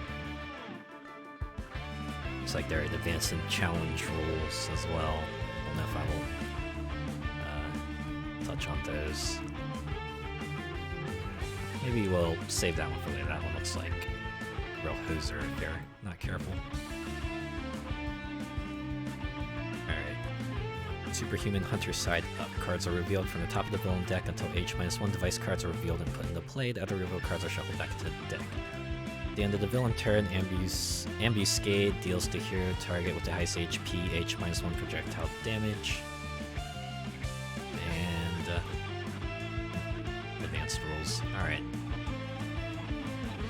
Looks like they're advanced in challenge rules as well. I don't know if I will touch on those. Maybe we'll save that one for later. That one looks like Real hoser if you're not careful. Alright. Superhuman Hunter side up. Cards are revealed from the top of the villain deck until H-1 device cards are revealed and put into play. The other revealed cards are shuffled back into the deck. At the end of the villain turn, Ambuscade deals the hero target with the highest HP H-1 projectile damage. And advanced rules. Alright.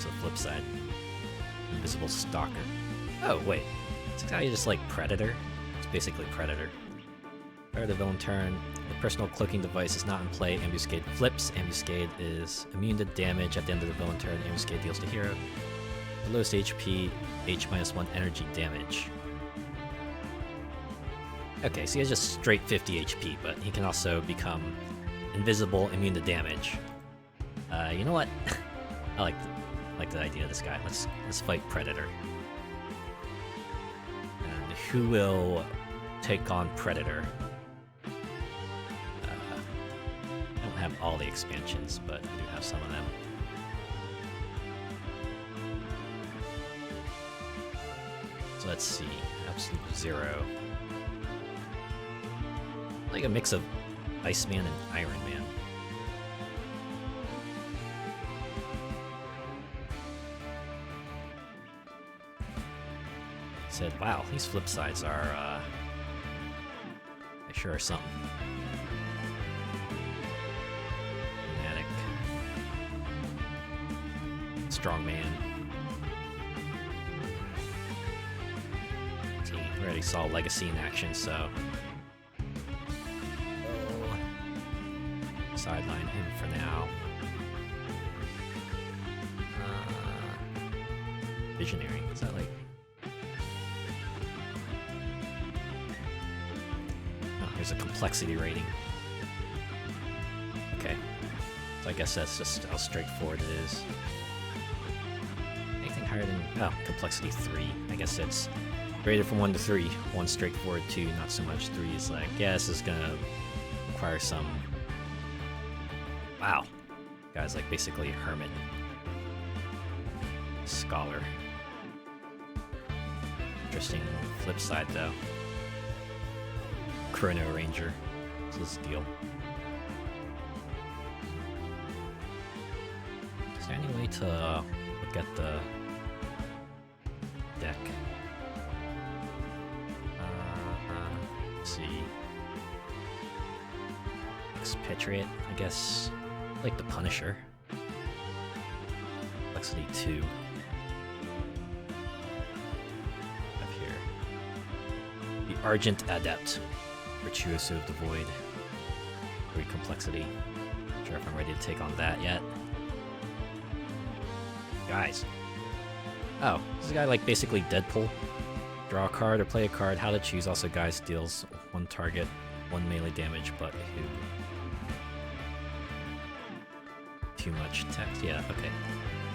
To the flip side. Invisible Stalker. Oh, wait. It's how you just like Predator? It's basically Predator. Prior to the villain turn, the personal cloaking device is not in play. Ambuscade flips. Ambuscade is immune to damage at the end of the villain turn. Ambuscade deals the hero the lowest HP, H-1 energy damage. Okay, so he has just straight 50 HP, but he can also become invisible, immune to damage. You know what? I like the idea of this guy. Let's fight Predator. And who will take on Predator? I don't have all the expansions, but I do have some of them. So let's see. Absolute Zero. Like a mix of Iceman and Iron Man. Said, wow, these flip sides are, they sure are something. Fanatic. Strongman. See, we already saw Legacy in action, so... sideline him for now. Visionary, is that like... oh, here's a complexity rating. Okay. So I guess that's just how straightforward it is. Anything higher than... oh, complexity 3. I guess it's rated from 1 to 3. 1 straightforward, 2 not so much. 3 is like, yeah, this is gonna require some... wow. Guy's like basically a hermit. Scholar. Interesting flip side though. Chrono Ranger. What's his deal? Is there any way to look at the deck? Let's see. Expatriate, I guess. Like the Punisher. Complexity 2. Up here. The Argent Adept. Virtuoso of the Void. 3 complexity. Not sure if I'm ready to take on that yet. Guys. Oh, this is a guy like basically Deadpool. Draw a card or play a card. How to choose. Also, guys deals 1 target, 1 melee damage, but who? Too much text. Yeah, okay.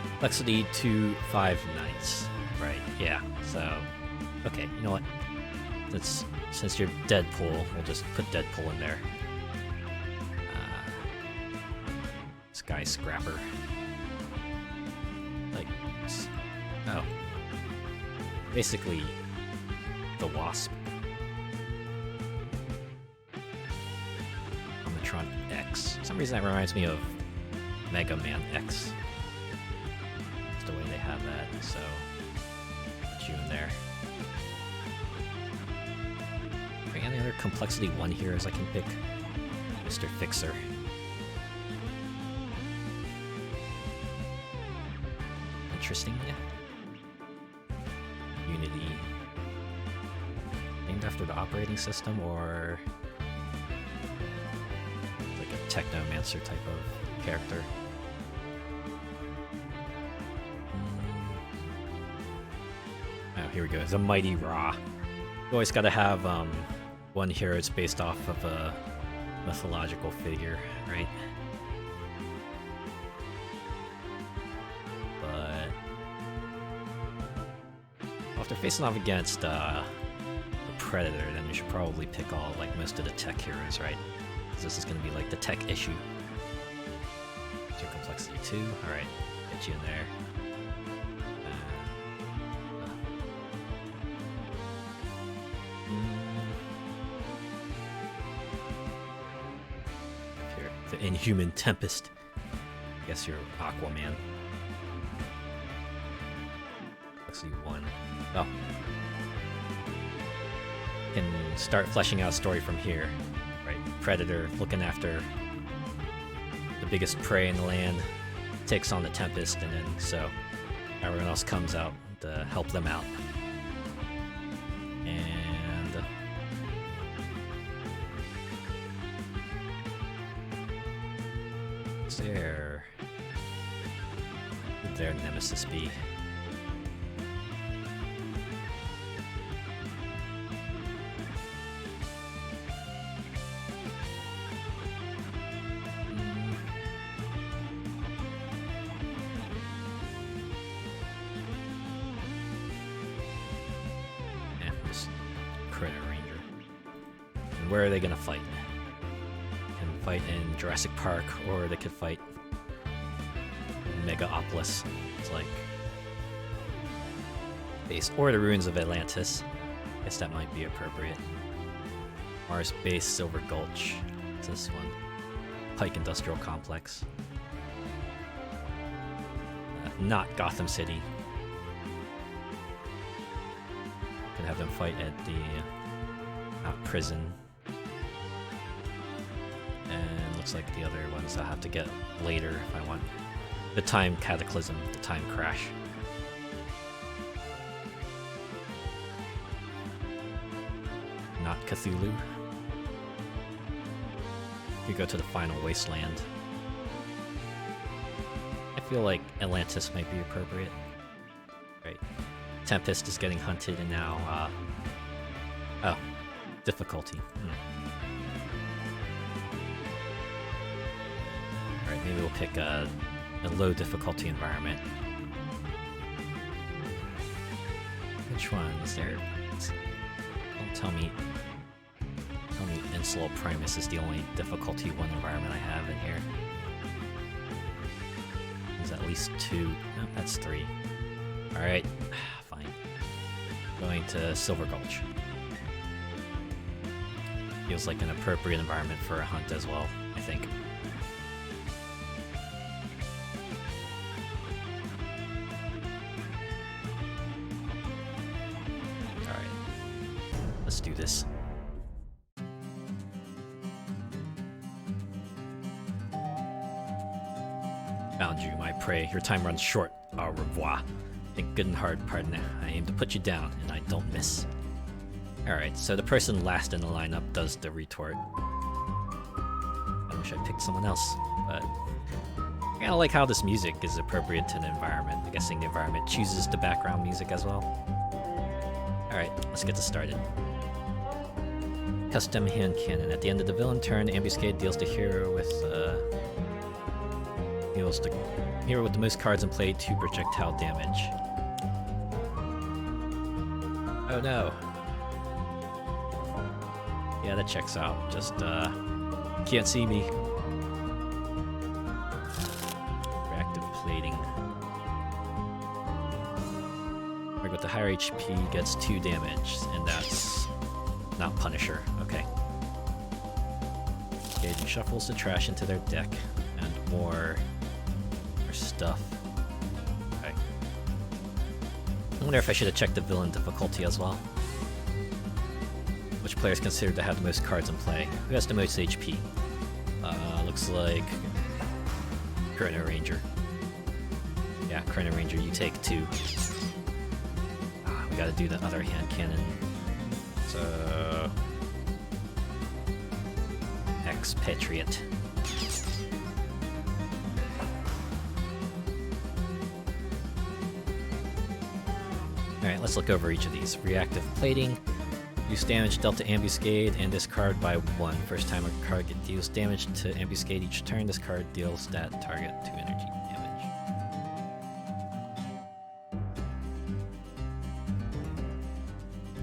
Complexity 2, 5 knights. Right, yeah, so... okay, you know what? Since you're Deadpool, we'll just put Deadpool in there. Skyscraper. Like... oh. Basically, the Wasp. Omnitron X. For some reason that reminds me of Mega Man X. That's the way they have that, so put you in there. Are there any other complexity 1 heroes I can pick? Mr. Fixer. Interesting. Unity. Named after the operating system, or like a Technomancer type of character. Oh, here we go. It's a Mighty Ra. You always gotta have one hero that's based off of a mythological figure, right? But well, if they're facing off against the Predator, then you should probably pick all like most of the tech heroes, right? Because this is gonna be like the tech issue. Complexity 2. Alright, get you in there. The inhuman Tempest. Guess you're Aquaman. Actually, one. Oh. Can start fleshing out a story from here. Right? Predator looking after the biggest prey in the land, takes on the Tempest, and then so everyone else comes out to help them out. And is there? Would their nemesis be? Where are they gonna fight? They can fight in Jurassic Park, or they could fight in Megaopolis. It's like base, or the ruins of Atlantis. I guess that might be appropriate. Mars Base, Silver Gulch. What's this one? Pike Industrial Complex. Not Gotham City. Could have them fight at the prison. And looks like the other ones I'll have to get later if I want. The Time Cataclysm, the Time Crash. Not Cthulhu. You go to the Final Wasteland. I feel like Atlantis might be appropriate. Right. Tempest is getting hunted, and now, oh. Difficulty. Alright, maybe we'll pick a low difficulty environment. Which one is there? Don't tell me Insular Primus is the only difficulty 1 environment I have in here. There's at least 2. No, that's 3. Alright, fine. Going to Silver Gulch. Feels like an appropriate environment for a hunt as well, I think. Alright. Let's do this. Found you, my prey. Your time runs short. Au revoir. Think good and hard, partner. I aim to put you down, and I don't miss. Alright, so the person last in the lineup does the retort. I wish I picked someone else, but I kinda like how this music is appropriate to the environment. I'm guessing the environment chooses the background music as well. Alright, let's get this started. Custom hand cannon. At the end of the villain turn, ambuscade deals the hero with the most cards in play 2 projectile damage. Oh no. Yeah, that checks out. Just, can't see me. Reactive plating. Right, with the higher HP gets 2 damage, and that's not Punisher. Okay. Agent shuffles the trash into their deck, and more stuff. Okay. I wonder if I should have checked the villain difficulty as well. Which player is considered to have the most cards in play? Who has the most HP? Looks like Chrono Ranger. Yeah, Chrono Ranger, you take 2. We gotta do the other hand cannon. So... Expatriate. Alright, let's look over each of these. Reactive plating. Use damage dealt to ambuscade and discard by 1. First time a card deals damage to ambuscade each turn, this card deals that target 2 energy damage.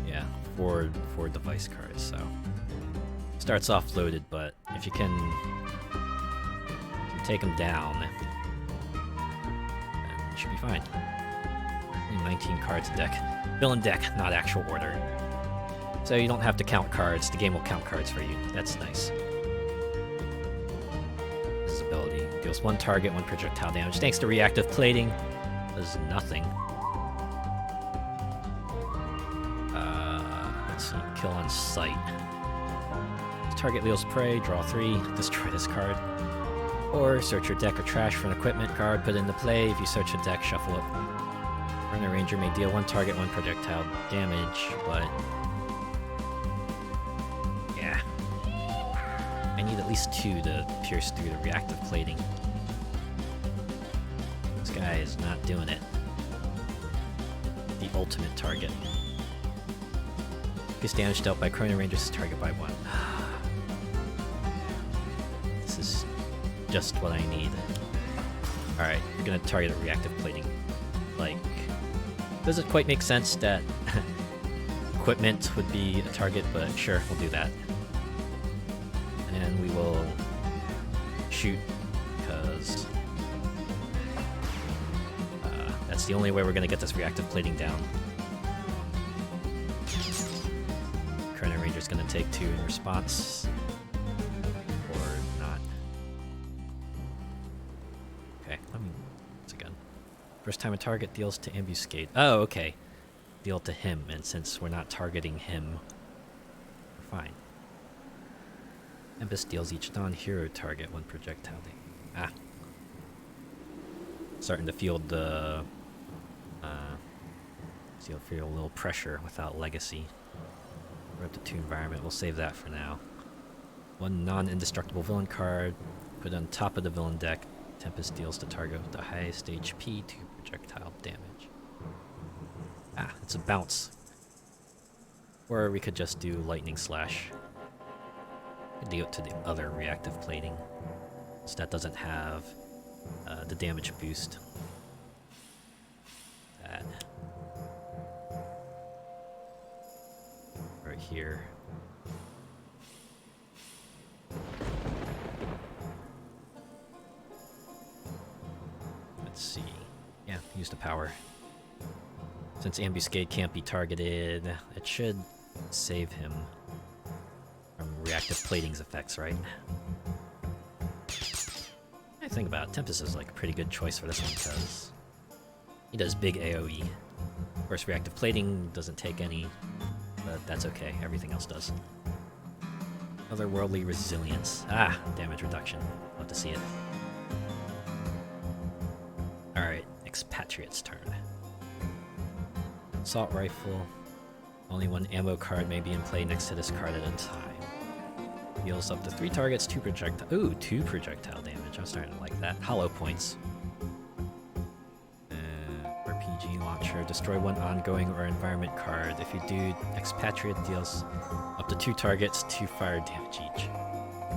Yeah, 4 device cards, so starts off loaded, but if you can take them down, then you should be fine. Only 19 cards in deck. Villain deck, not actual order. So you don't have to count cards, the game will count cards for you. That's nice. Deals 1 target, 1 projectile damage. Thanks to reactive plating, does nothing. Let's see, kill on sight. Target Leo's prey, draw 3, destroy this card. Or search your deck or trash for an equipment card, put it into play. If you search a deck, shuffle it. Runner Ranger may deal 1 target, 1 projectile damage, but... yeah. I need at least 2 to pierce through the reactive plating. This guy is not doing it. The ultimate target. Gets damage dealt by Chrono Ranger's target by 1. This is just what I need. Alright, you're gonna target a reactive plating. Like, doesn't quite make sense that equipment would be a target, but sure, we'll do that. And we will shoot, because that's the only way we're gonna get this reactive plating down. Chrono Ranger's gonna take 2 in response. Or not. Okay, let me... once again. First time a target deals to ambuscade. Oh, okay. Deal to him, and since we're not targeting him, we're fine. Tempest deals each non-hero target 1 projectile damage. Ah. Starting to feel the... feel a little pressure without legacy. We're up to 2 environment, we'll save that for now. 1 non-indestructible villain card, put on top of the villain deck. Tempest deals to target with the highest HP 2 projectile damage. Ah, it's a bounce. Or we could just do Lightning Slash. Deal it to the other reactive plating, so that doesn't have the damage boost. That. Right here. Let's see. Yeah, use the power. Since Ambuscade can't be targeted, it should save him from reactive plating's effects, right? I think about it, Tempest is like a pretty good choice for this one because he does big AoE. Of course, reactive plating doesn't take any, but that's okay. Everything else does. Otherworldly resilience. Ah, damage reduction. Love to see it. Alright, Expatriate's turn. Assault rifle. Only 1 ammo card may be in play next to this card at a time. Heals up to 3 targets, 2 projectile. Ooh, 2 projectile damage. I'm starting to like that. Hollow points. RPG launcher. Destroy 1 ongoing or environment card. If you do, Expatriate deals up to 2 targets, 2 fire damage each.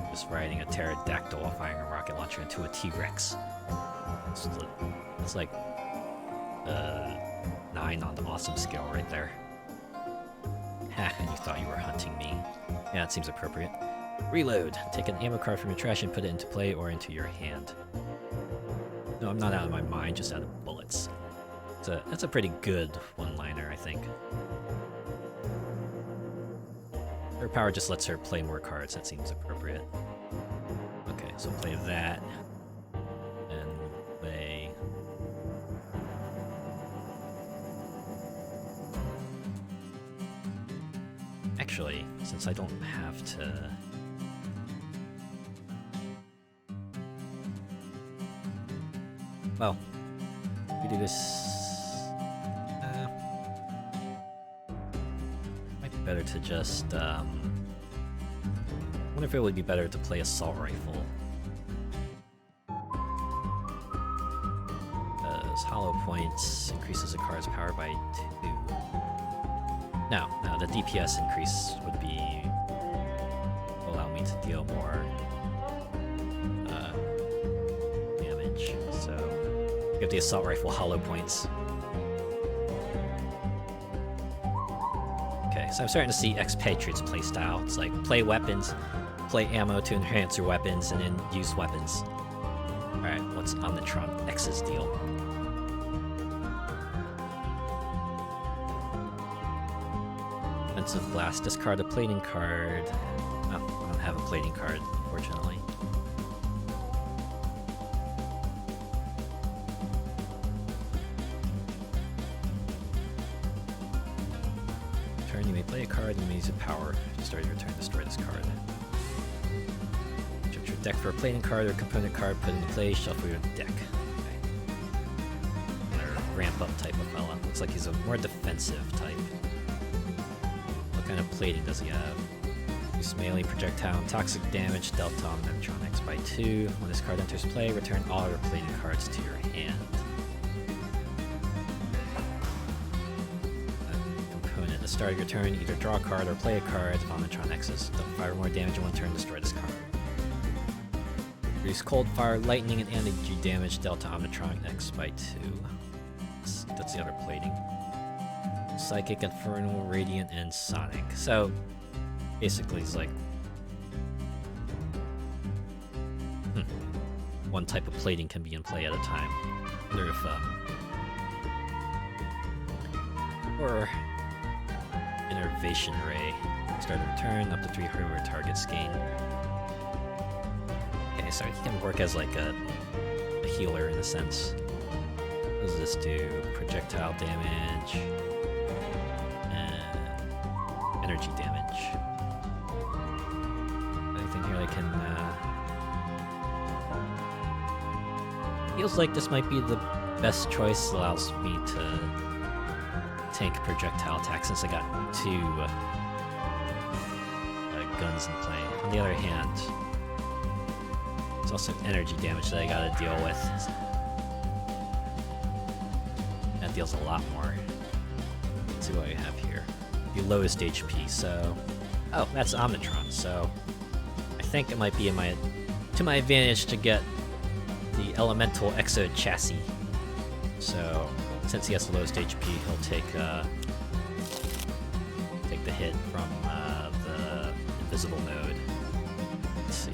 Just riding a pterodactyl while firing a rocket launcher into a T-Rex. It's like 9 on the awesome scale right there. Ha, and you thought you were hunting me. Yeah, it seems appropriate. Reload. Take an ammo card from your trash and put it into play or into your hand. No, I'm not out of my mind, just out of bullets. That's a pretty good one-liner, I think. Her power just lets her play more cards. That seems appropriate. Okay, so play that. And play... Actually, since I don't have to... Well, we do this... might be better to just... I wonder if it would be better to play Assault Rifle. Because Hollow Points increases a card's power by 2. No, the DPS increase would be... allow me to deal more damage, so... give the Assault Rifle Hollow Points. Okay, so I'm starting to see Expatriate's playstyle. It's like, play weapons, play ammo to enhance your weapons, and then use weapons. Alright, what's Omnitron X's deal? Offensive Blast. Discard a plating card. Oh, I don't have a plating card, unfortunately. play a card, you may use a power to start your turn, destroy this card. Check your deck for a plating card or component card, put into play, shuffle your deck. Okay. Or ramp up type of fella. Looks like he's a more defensive type. What kind of plating does he have? Use melee, projectile, and toxic damage dealt on Neutron X by 2. When this card enters play, return all your plated cards to your hand. At the start of your turn, either draw a card or play a card if Omnitron X's. Don't fire more damage in one turn, destroy this card. Reduce cold, fire, lightning, and energy damage dealt to Omnitron X by 2. That's the other plating. Psychic, Infernal, Radiant, and Sonic. So, basically, it's like one type of plating can be in play at a time. I wonder if or Innervation Ray. Start of turn, up to 3 hardware targets gain. Okay, so he can work as like a healer in a sense. What does this do? Projectile damage and energy damage. Anything here I can feels like this might be the best choice. Allows me to tank projectile attack since I got 2 guns in play. On the other hand, there's also energy damage that I gotta deal with. That deals a lot more. Let's see what we have here. The lowest HP, so... Oh, that's Omnitron, so... I think it might be to my advantage to get the Elemental Exo Chassis. So... Since he has the lowest HP, he'll take the hit from the invisible mode. Let's see.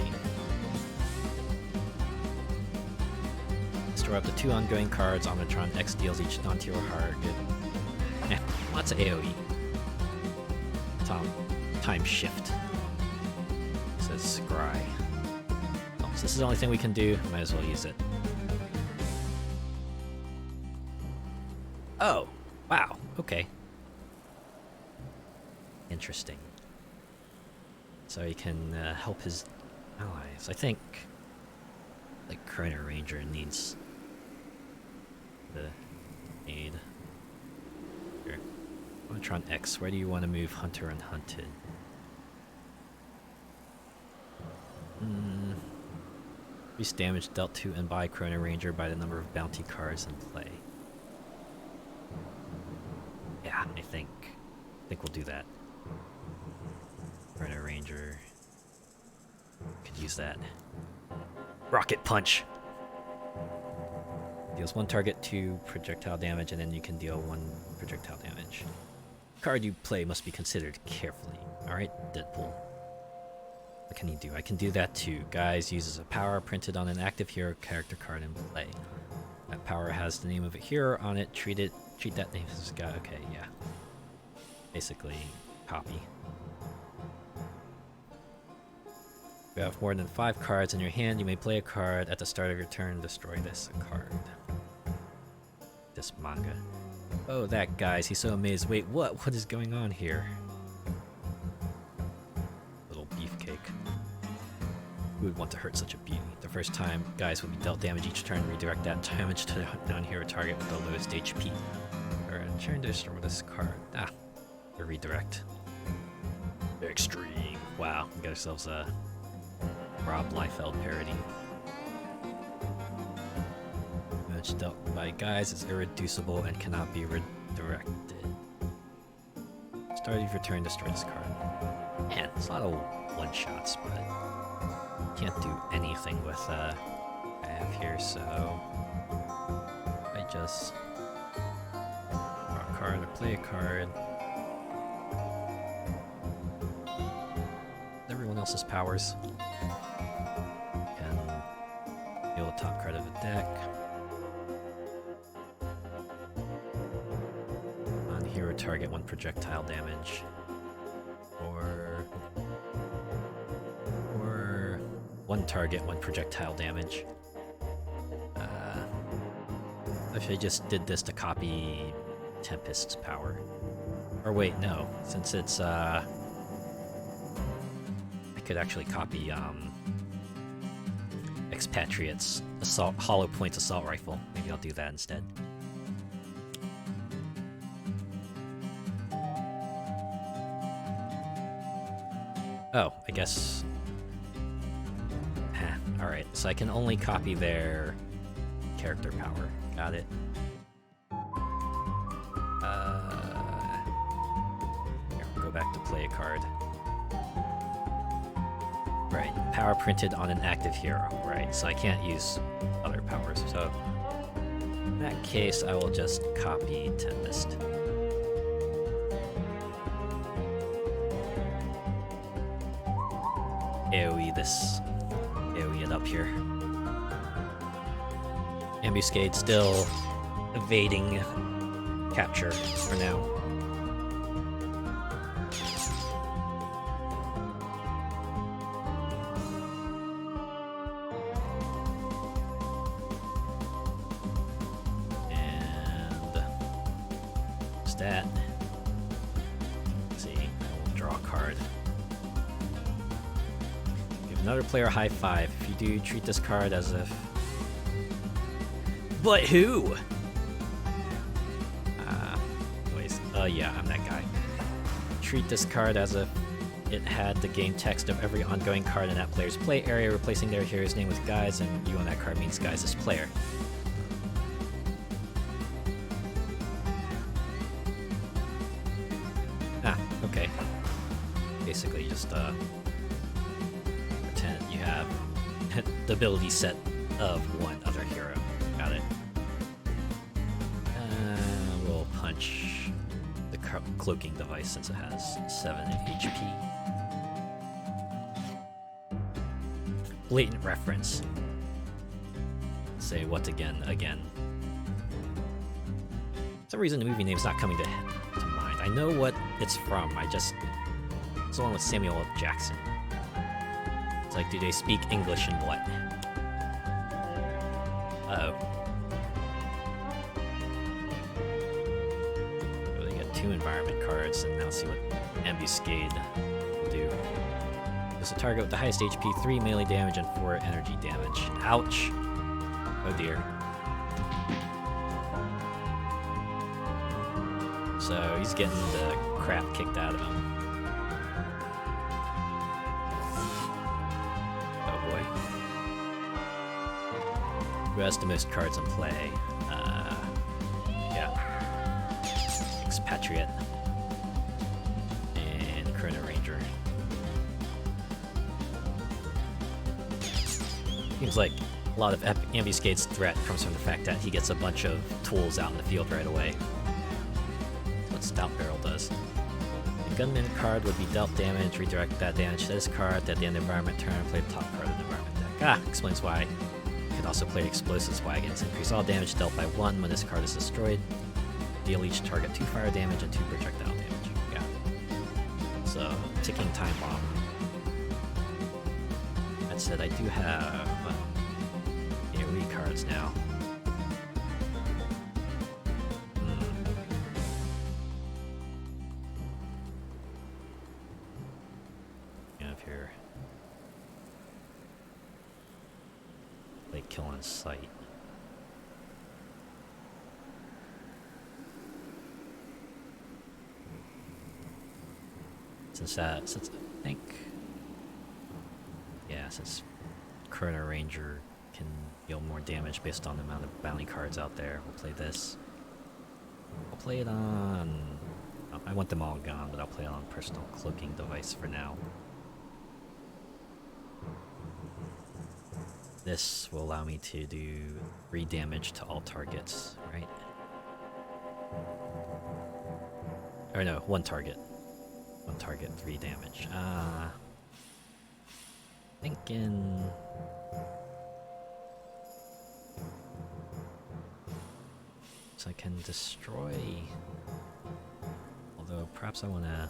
Store up to 2 ongoing cards. Omnitron X deals each non-hero target. Lots of AoE. Time shift. Says scry. Oh, so this is the only thing we can do. Might as well use it. Oh, wow, okay. Interesting. So he can help his allies. I think, like, Chrono Ranger needs the aid. Here. Omnitron X, where do you want to move Hunter and Hunted? Increase damage dealt to and by Chrono Ranger by the number of bounty cards in play. Yeah, I think we'll do that. Chrono Ranger could use that. Rocket Punch! Deals 1 target 2 projectile damage, and then you can deal 1 projectile damage. Card you play must be considered carefully. Alright, Deadpool. What can he do? I can do that too. Guys uses a power printed on an active hero character card in play. That power has the name of a hero on it. Treat that name as a guy. Okay, yeah. Basically, copy. If you have more than 5 cards in your hand, you may play a card. At the start of your turn, destroy this card. This manga. Oh, that guys, he's so amazed. Wait, what? What is going on here? Little beefcake. Who would want to hurt such a beauty? The first time, guys will be dealt damage each turn. Redirect that damage to the non-hero target with the lowest HP. Or turn to destroy this card. The redirect. Extreme. Wow, we got ourselves a Rob Liefeld parody. Damage dealt by guys is irreducible and cannot be redirected. Start of your turn, destroy this card. Man, it's a lot of one-shots, but can't do anything with I have here, so I just draw a card or play a card. Everyone else's powers. Can deal the top card of the deck. Non-hero target 1 projectile damage. Or 1 target, 1 projectile damage. If I just did this to copy Tempest's power. Or wait, no. Since it's, I could actually copy, Expatriate's Hollow Point Assault Rifle. Maybe I'll do that instead. Oh, I guess... Alright, so I can only copy their character power. Got it. Here, we'll go back to play a card. Right, power printed on an active hero. Right, so I can't use other powers. So, in that case, I will just copy Tempest. AoE this. AoE it up here. Ambuscade still evading capture for now. And stat. Let's see, I'll draw a card. Give another player a high five. If you do, treat this card as if... But who? Yeah, I'm that guy. Treat this card as if it had the game text of every ongoing card in that player's play area, replacing their hero's name with Guys, and you on that card means Guys as player. Ah, okay. Basically just, pretend you have the ability set of one other hero. Got it. We'll punch the cloaking device since it has 7 HP. Blatant reference. Say what again? For some reason the movie name's not coming to mind. I know what it's from, it's the one with Samuel L. Jackson. It's like, do they speak English and what? Uh-oh. 2 environment cards, and now see what Ambuscade will do. There's a target with the highest HP, 3 melee damage, and 4 energy damage. Ouch! Oh dear. So he's getting the crap kicked out of him. Oh boy. Who has the most cards in play? Yeah. Expatriate and Chrono Ranger. Seems like a lot of Ambuscade's threat comes from the fact that he gets a bunch of tools out in the field right away. That's what Stout Barrel does. The Gunman card would be dealt damage, redirect that damage to this card at the end of the environment turn, play the top card of the environment deck. Ah, explains why. You could also play Explosive Wagons. Increase all damage dealt by 1 when this card is destroyed. Deal each target 2 fire damage and 2 projectile damage. Yeah. So, ticking time bomb. That said, I do have AoE cards now. You have here. Late kill on sight. Since I think, yeah, since Chrono Ranger can deal more damage based on the amount of bounty cards out there, we'll play this. I'll play it on, I want them all gone, but I'll play it on personal cloaking device for now. This will allow me to do 3 damage to all targets, right? Or no, 1 target. 1 target, 3 damage. Thinking... So I can destroy... Although perhaps I want to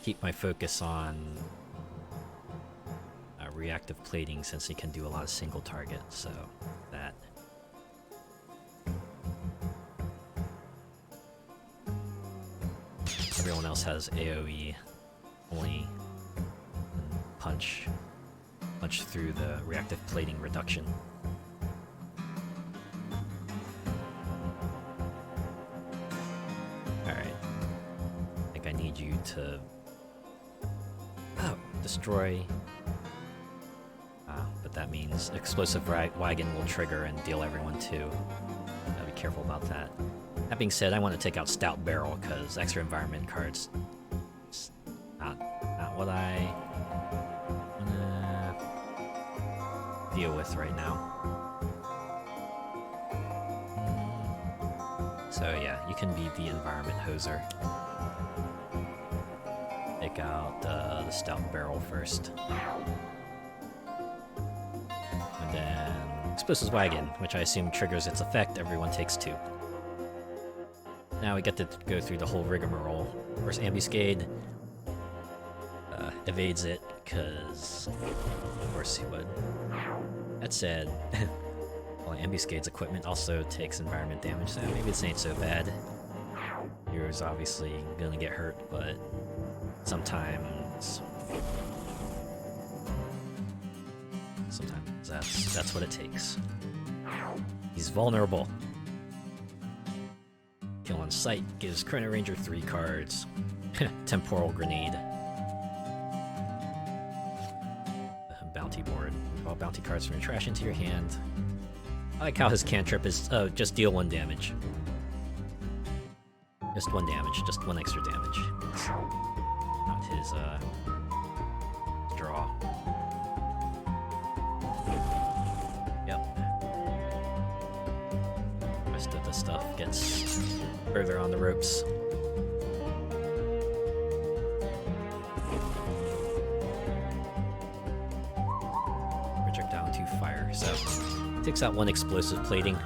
keep my focus on reactive plating since he can do a lot of single target, so that... else has AoE, only punch through the reactive plating reduction. Alright. I think I need you to destroy. But that means explosive wagon will trigger and deal everyone too. Gotta be careful about that. That being said, I want to take out Stout Barrel because extra environment cards. It's not what I wanna deal with right now. So yeah, you can be the environment hoser. Take out the Stout Barrel first. And then Explosives Wagon, which I assume triggers its effect, everyone takes 2. Now we get to go through the whole rigmarole. First, Ambuscade evades it, because of course he would. That said, well, Ambuscade's equipment also takes environment damage, so maybe this ain't so bad. Hero's obviously gonna get hurt, but sometimes that's what it takes. He's vulnerable. Kill on sight gives Chrono Ranger 3 cards. Temporal Grenade. Bounty board. Draw bounty cards from your trash into your hand. I like how his cantrip is, just deal 1 damage. Just 1 damage, just 1 extra damage. It's not his, draw. Yep. Rest of the stuff gets further on the ropes. Projectile to fire. So, takes out 1 explosive plating.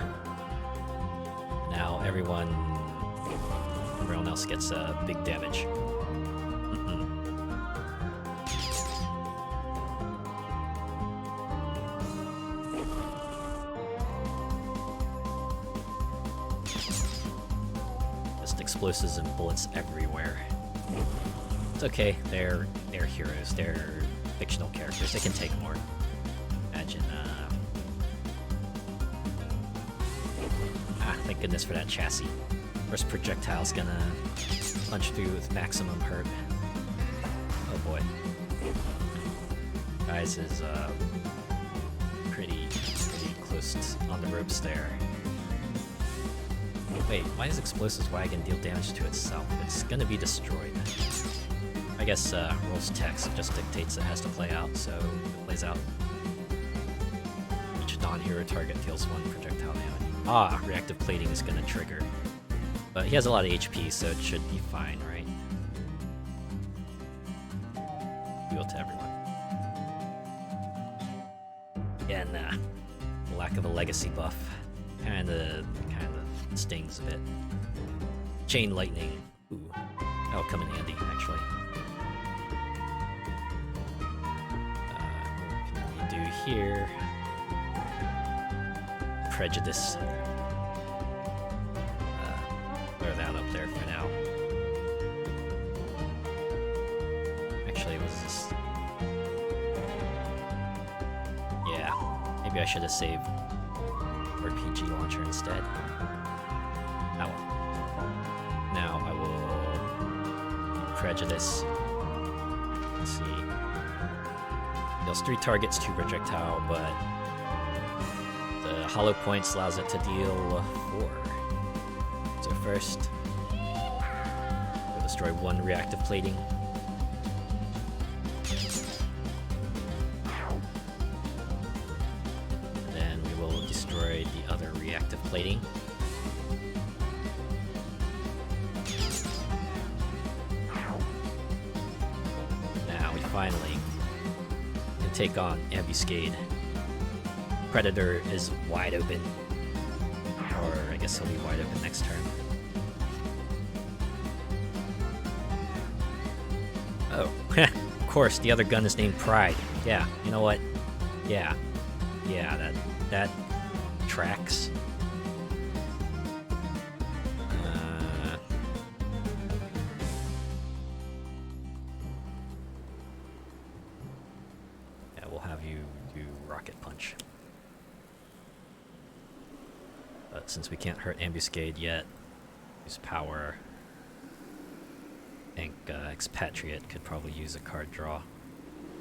Now everyone else gets big damage. Just explosives and bullets everywhere. It's okay, they're heroes, they're fictional characters, they can take more. Imagine, thank goodness for that chassis. First projectile's gonna punch through with maximum hurt. Oh boy. Guys is pretty close on the ropes there. Wait, why does Explosives Wagon deal damage to itself? It's gonna be destroyed. I guess rules text just dictates it has to play out, so it plays out. Each non-hero target deals 1 projectile damage. Reactive plating is gonna trigger. But he has a lot of HP, so it should be fine, right? Heal to everyone. Yeah, nah. Lack of a legacy buff. Kinda stings a bit. Chain Lightning. Ooh. That'll come in handy, actually. What can we do here? Prejudice. Throw that up there for now. Actually, was this? Yeah, maybe I should have saved RPG launcher instead. Oh well. Now I will Prejudice. Let's see. Deals 3 targets, 2 projectile, but the hollow points allows it to deal 4. So first, we'll destroy 1 reactive plating. And then we will destroy the other reactive plating. Now we finally can take on Ambuscade. Predator is wide open. Or I guess he'll be wide open next turn. Oh, of course, the other gun is named Pride. Yeah, you know what? Yeah, that tracks. have you do Rocket Punch. But since we can't hurt Ambuscade yet, use power. I think Expatriate could probably use a card draw.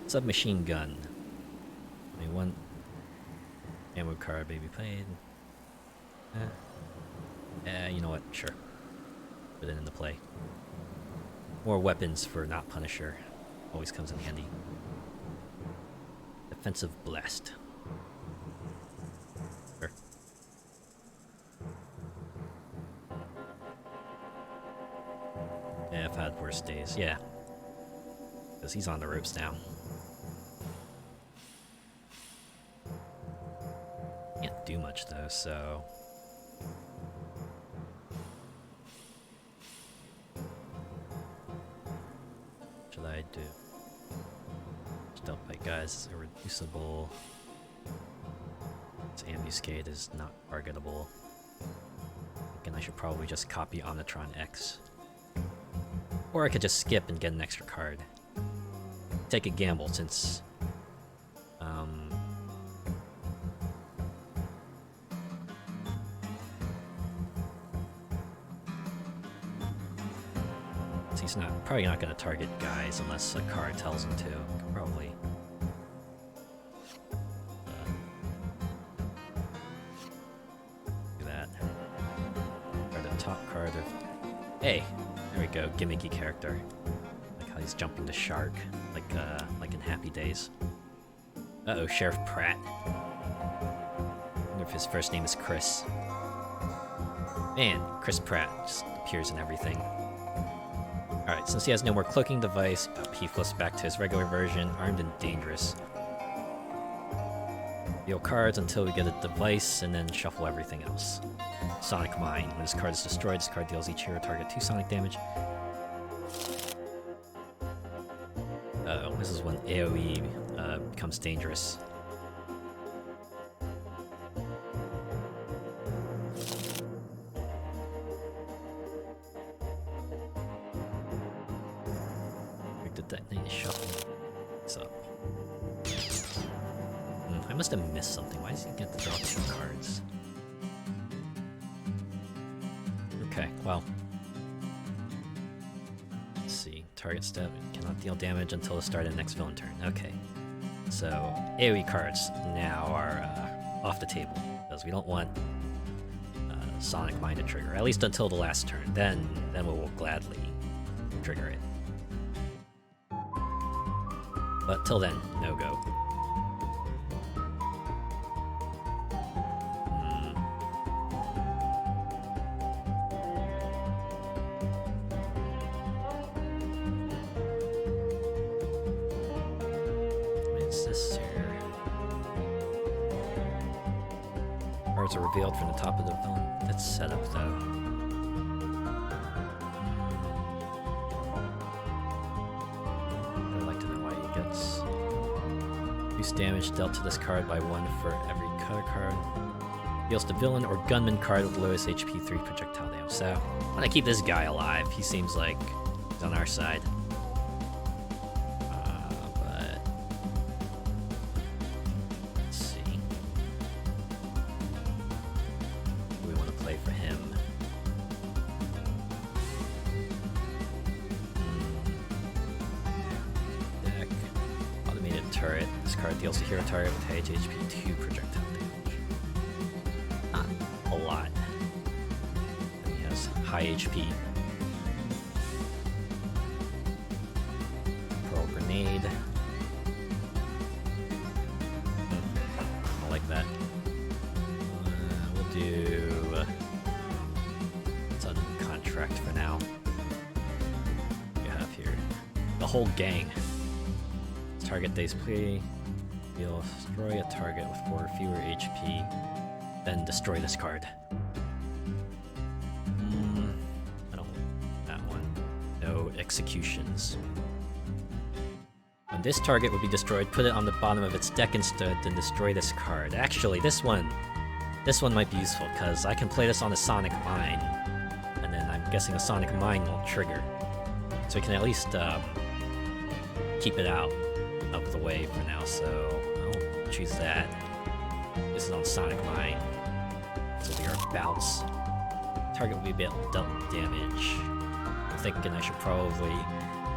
Submachine Gun. I mean, one ammo card maybe played. You know what? Sure. Put it into play. More weapons for not Punisher. Always comes in handy. Defensive Blast. Sure. Yeah, I've had worse days. Yeah. Because he's on the ropes now. Can't do much though, so... What should I do? Stealth Bite Guys is irreducible. This Ambuscade is not targetable. Again, I should probably just copy Omnitron X. Or I could just skip and get an extra card. Take a gamble since... he's probably not going to target guys unless a card tells him to. Probably. Do that. Or the top card of... Hey! There we go, gimmicky character. Like how he's jumping the shark, like in Happy Days. Uh-oh, Sheriff Pratt. I wonder if his first name is Chris. Man, Chris Pratt just appears in everything. Alright, since he has no more cloaking device, he flips back to his regular version, armed and dangerous. Deal cards until we get a device, and then shuffle everything else. Sonic Mine. When this card is destroyed, this card deals each hero target 2 sonic damage. Uh-oh, this is when AoE becomes dangerous. Detonate shuffle. What's up? I must have missed something. Why does he get to draw 2 cards? Okay, well. Let's see. Target step cannot deal damage until the start of the next villain turn. Okay. So, AoE cards now are off the table. Because we don't want Sonic Mine to trigger. At least until the last turn. Then we will gladly trigger it. But till then, no go. What is this here? Cards are revealed from the top of the villain. That's set up though. Reduce damage dealt to this card by 1 for every color card. Deals to villain or gunman card with lowest HP 3 projectile damage. So, I want to keep this guy alive. He seems like he's on our side. But... Let's see. What do we want to play for him? Turret. This card deals to hero target with high HP 2 projectile damage. Not a lot. And he has high HP. Pearl Grenade. I like that. We'll do... It's on contract for now. What do you have here? The whole gang. Target days play, you'll destroy a target with 4 or fewer HP, then destroy this card. I don't want that one. No executions. When this target will be destroyed, put it on the bottom of its deck instead, then destroy this card. Actually, this one might be useful, because I can play this on a Sonic Mine, and then I'm guessing a Sonic Mine will trigger. So we can at least keep it out of the way for now, so choose that. This is on Sonic Mine. This will be our bounce. Target will be dealt damage. I'm thinking I should probably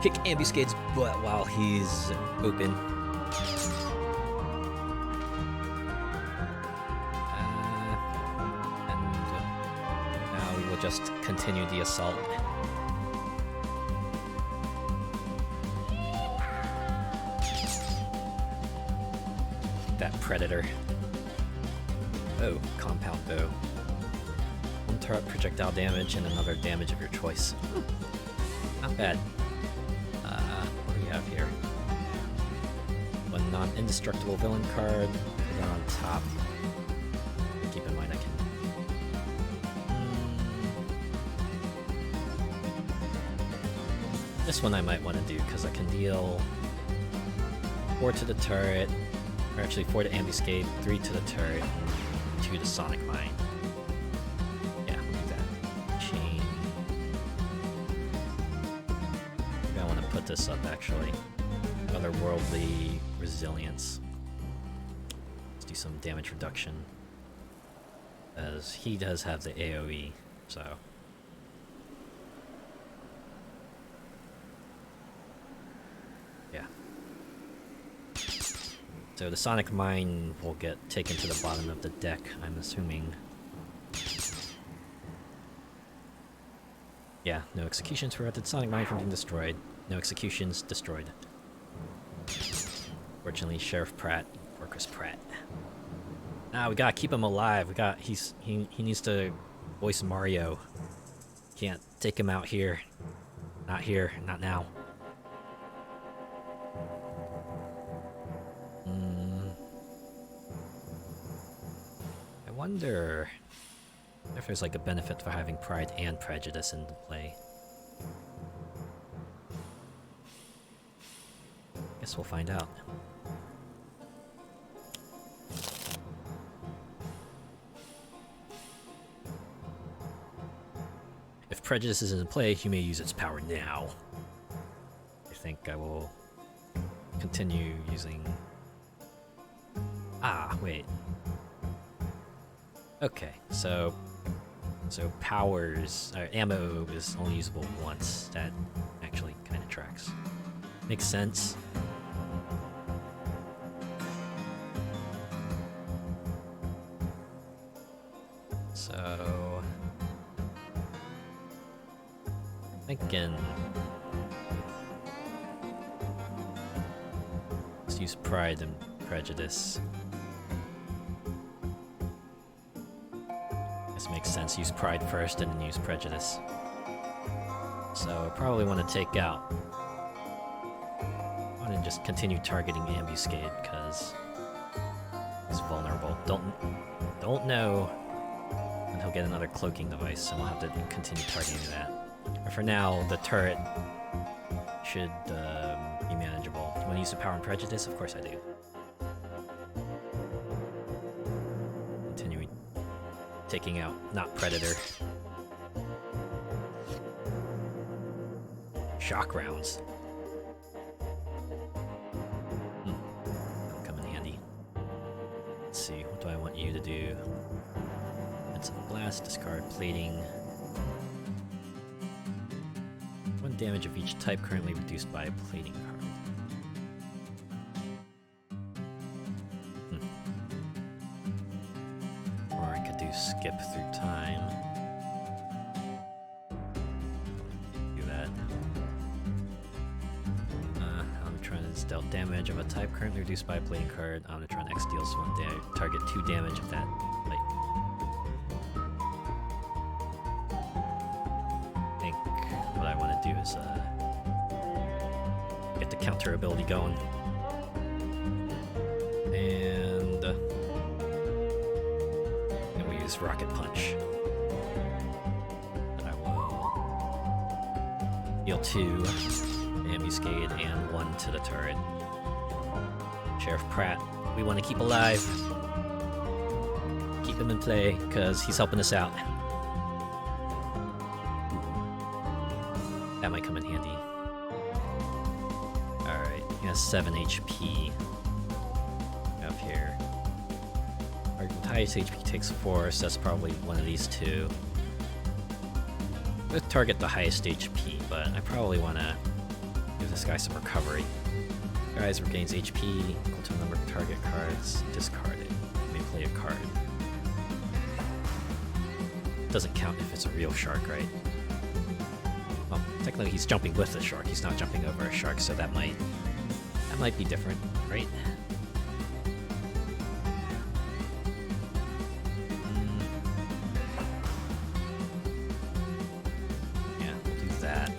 kick Ambuscade's butt while he's open. Now we will just continue the assault. That predator. Oh, compound bow. One turret projectile damage and another damage of your choice. Not bad. What do we have here? One non-indestructible villain card. Put that on top. Keep in mind I can. This one I might want to do because I can deal 4 to the turret. Or actually 4 to Ambuscade, 3 to the turret, and 2 to Sonic Mine. Yeah, we'll do that. Chain. Maybe I want to put this up actually. Otherworldly resilience. Let's do some damage reduction. As he does have the AoE, so. Yeah. So the Sonic Mine will get taken to the bottom of the deck, I'm assuming. Yeah, no executions prevented Sonic Mine from being destroyed. No executions destroyed. Fortunately, Sheriff Pratt, or Chris Pratt. Ah, we gotta keep him alive. He needs to voice Mario. Can't take him out here. Not here, not now. I wonder if there's like a benefit for having Pride and Prejudice into play. Guess we'll find out. If Prejudice is in play, you may use its power now. I think I will continue using... Ah, wait. Okay, so powers, ammo is only usable once. That actually kind of tracks. Makes sense. So, thinking, let's use Pride and Prejudice. Makes sense. Use Pride first and then use Prejudice. So I probably want to take out. I want to just continue targeting Ambuscade because he's vulnerable. Don't know when he'll get another cloaking device, so we'll have to continue targeting that. But for now, the turret should be manageable. You want to use the Power and Prejudice? Of course I do. Taking out, not Predator. Shock rounds. That'll come in handy. Let's see, what do I want you to do? Defensive blast, discard plating. 1 damage of each type currently reduced by a plating card. Skip through time. Do that. I'm trying to deal damage of a type currently reduced by a plating card. Omnitron X deals 1 damage. Target 2 damage of that type. I think what I want to do is get the counter ability going. Rocket Punch. And I will deal 2 Ambuscade and 1 to the turret. Sheriff Pratt, we want to keep alive. Keep him in play, because he's helping us out. That might come in handy. Alright, he has 7 HP. Up here. highest HP takes 4, so that's probably one of these two. Let's target the highest HP, but I probably want to give this guy some recovery. Guys regains HP equal to the number of target cards discarded. You may play a card. Doesn't count if it's a real shark, right? Well, technically he's jumping with the shark. He's not jumping over a shark, so that might be different, right? Yeah, we'll do that.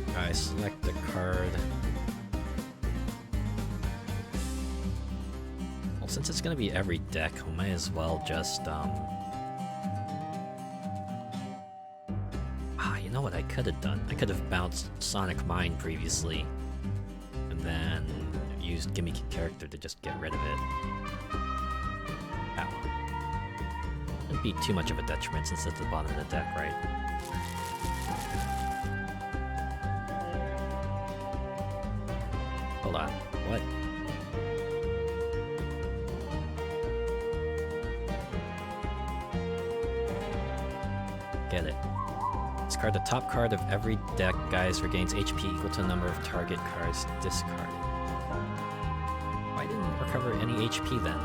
Alright, select the card. Well, since it's gonna be every deck, we might as well just you know what I could have done? I could have bounced Sonic Mine previously, and then used Gimmicky Character to just get rid of it. Ow. Wouldn't be too much of a detriment since it's at the bottom of the deck, right? Hold on. What? Get it. Discard the top card of every deck, guys. Regains HP equal to the number of target cards discarded. Why didn't it recover any HP then?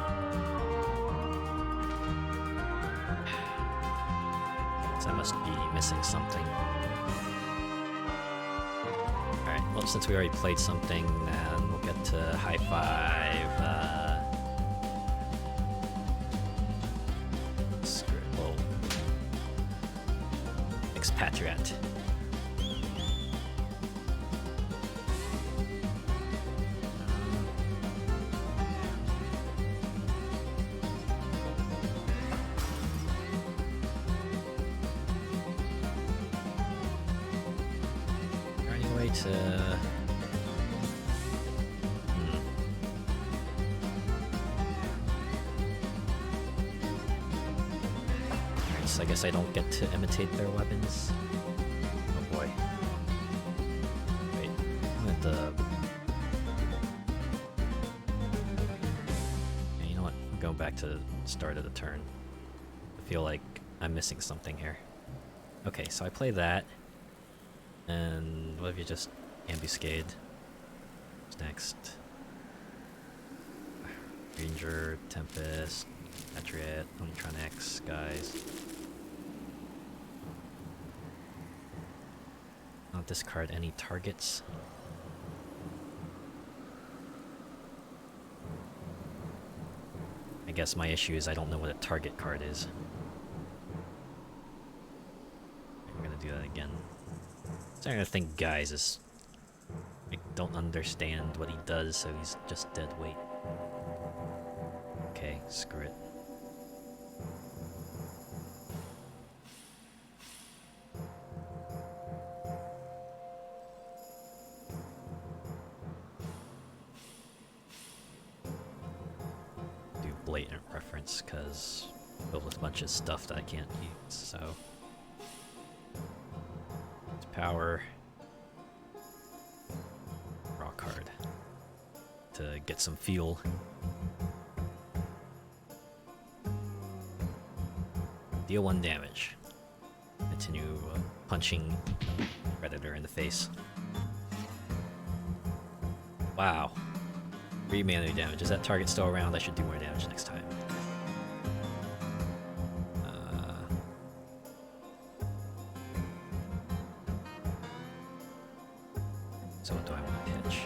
So I must be missing something. Alright, well, since we already played something, then we'll get to High Five. Screw it. Whoa. Expatriate. To Alright, so I guess I don't get to imitate their weapons. Oh boy. Wait, I'm at the... Yeah, you know what? I'm going back to the start of the turn. I feel like I'm missing something here. Okay, so I play that. And what if you just ambuscade? What's next? Ranger, Tempest, Patriot, Omnitronics, guys. Not discard any targets. I guess my issue is I don't know what a target card is. I'm gonna do that again. Starting to think guys is... I don't understand what he does, so he's just dead weight. Okay, screw it. Do blatant reference, cause filled with a bunch of stuff that I can't use, so... Power. Raw card. To get some fuel. Deal 1 damage. Continue punching Predator in the face. Wow. 3 melee damage. Is that target still around? I should do more damage next time. So what do I want to pitch?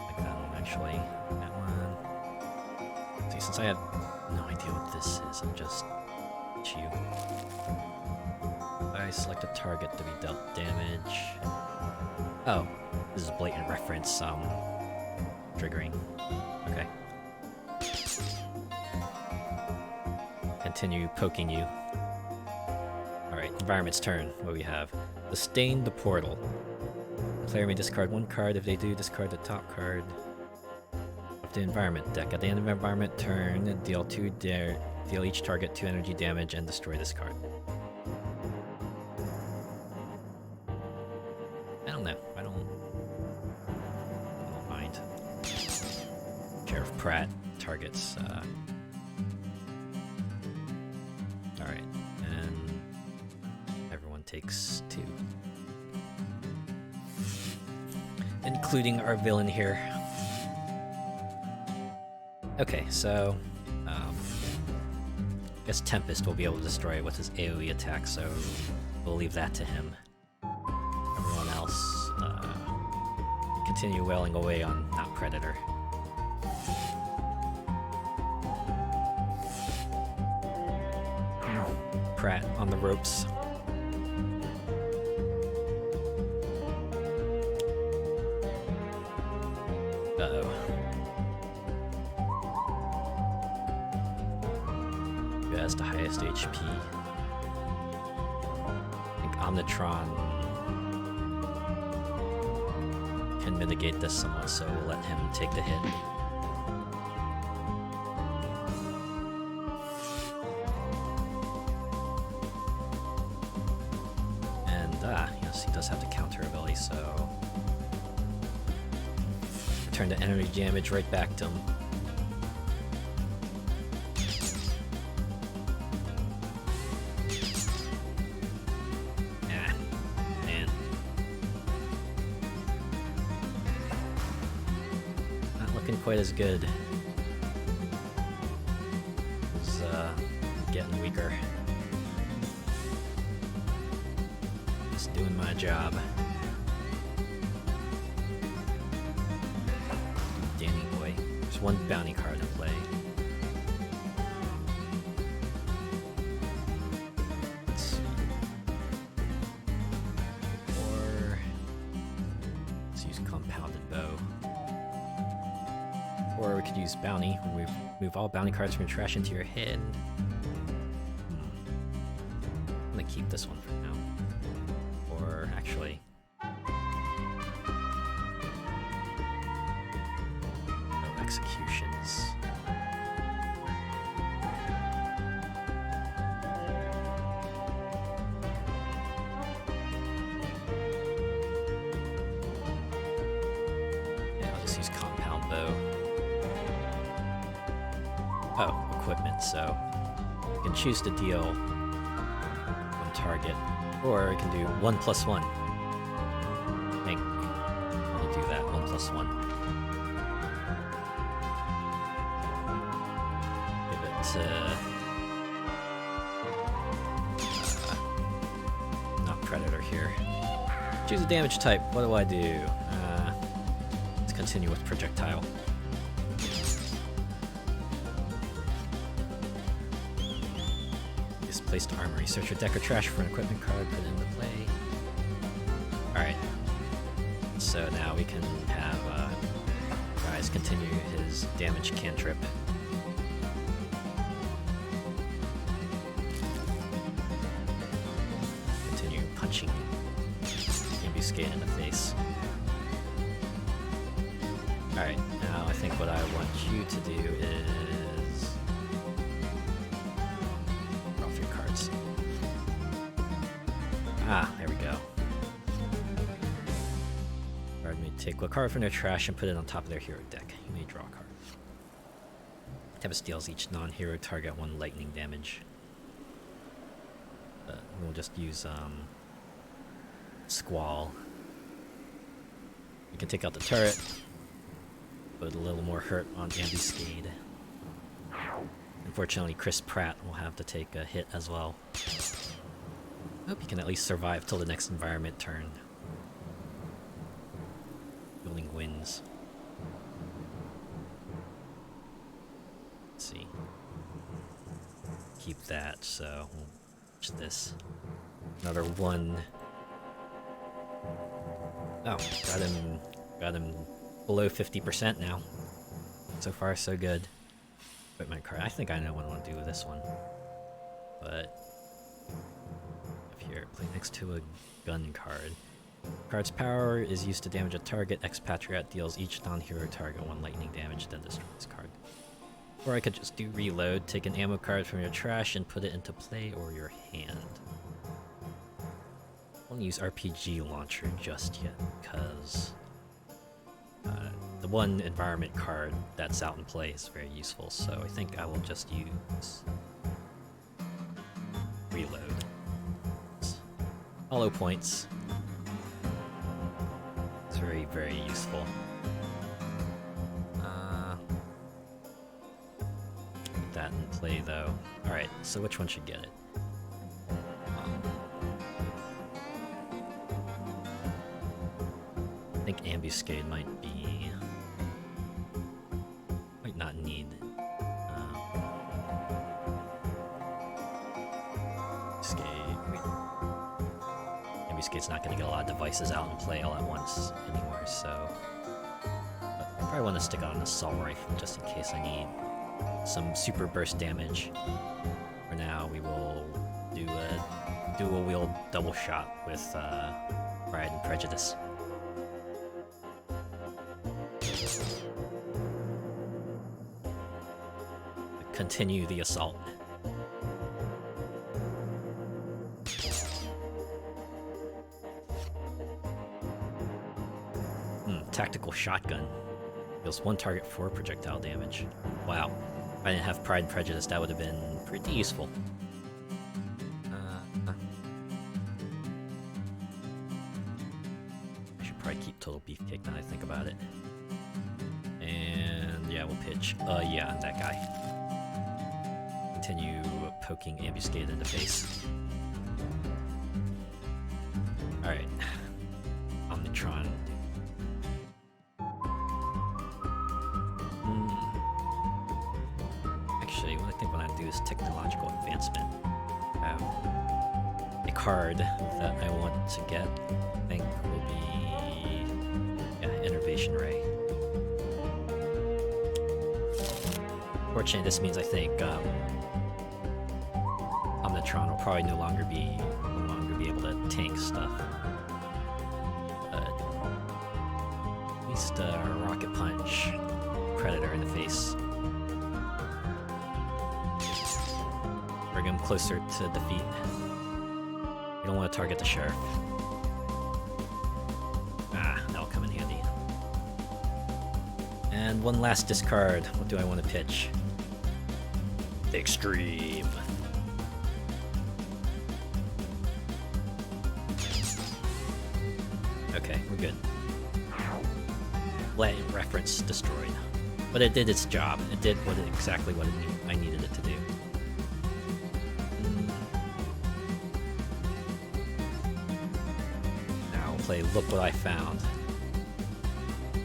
Like that one, actually. That one. See, since I have no idea what this is, I'm just... you. I select a target to be dealt damage. Oh, this is a blatant reference, triggering. Okay. Continue poking you. Alright, environment's turn. What do we have? Sustain the portal. The player may discard 1 card. If they do, discard the top card of the environment deck. At the end of the environment turn, deal each target 2 energy damage and destroy this card. Pratt targets. Alright, and everyone takes 2. Including our villain here. Okay, so I guess Tempest will be able to destroy it with his AoE attack, so we'll leave that to him. Everyone else, continue wailing away on not Predator. Pratt on the ropes. Uh-oh. Who has the highest HP? I think Omnitron can mitigate this somewhat, so we'll let him take the hit. And, yes, he does have the counter ability, so... Turn the energy damage right back to him. Man. Not looking quite as good. He's getting weaker. Just doing my job. One bounty card in play. Let's see. Or let's use compounded bow. Or we could use bounty when we move all bounty cards from your trash into your hand. I'm gonna keep this one for now. Or actually. Executions. Yeah, I'll just use compound bow. Oh, equipment, so you can choose to deal one target, or you can do 1+1. I think I'll do that, 1+1. Not Predator here. Choose a damage type. What do I do? Let's continue with projectile. Displaced armory. Search your deck or trash for an equipment card, put it into play. Alright. So now we can have guys continue his damage cantrip. Punching Ambuscade in the face. Alright, now I think what I want you to do is... draw 3 cards. Ah, there we go. Card may take a card from their trash and put it on top of their hero deck. You may draw a card. Tempest deals each non-hero target 1 lightning damage. But we'll just use, Squall. You can take out the turret, put a little more hurt on Ambuscade. Unfortunately, Chris Pratt will have to take a hit as well. Hope he can at least survive till the next environment turn. Building wins. Let's see. Keep that, so we'll watch this. Another 1. Oh, got him below 50% now. So far, so good. Equipment card. I think I know what I want to do with this one. But up here, play next to a gun card. Card's power is used to damage a target. Expatriate deals each non-hero target 1 lightning damage, then destroy this card. Or I could just do reload, take an ammo card from your trash and put it into play or your hand. I won't use RPG launcher just yet, because The one environment card that's out in play is very useful, so I think I will just use reload. Hollow points. It's very, very useful. Put that in play though. Alright, so which one should get it? I think Ambuscade might not need. Ambuscade's not going to get a lot of devices out and play all at once anymore, so. But I probably want to stick on an assault rifle just in case I need some super burst damage. For now, we will do a dual wield double shot with Pride and Prejudice. Continue the assault. Tactical shotgun. Deals 1 target 4 projectile damage. Wow. If I didn't have Pride and Prejudice, that would have been pretty useful. I should probably keep Total Beefcake now that I think about it. And yeah, we'll pitch. Yeah, that guy. Continue poking Ambuscade in the face. Alright. Omnitron. Actually, what I think what I do is Technological Advancement. A card that I want to get, I think, will be Innervation Ray. Fortunately, this means I think Omnitron will probably no longer be able to tank stuff. But at least Rocket Punch Predator in the face. Bring him closer to defeat. You don't want to target the sheriff. That'll come in handy. And one last discard. What do I want to pitch? Extreme. Okay, we're good. Latent reference destroyed. But it did its job. It did exactly what I needed it to do. Now we'll play Look What I Found.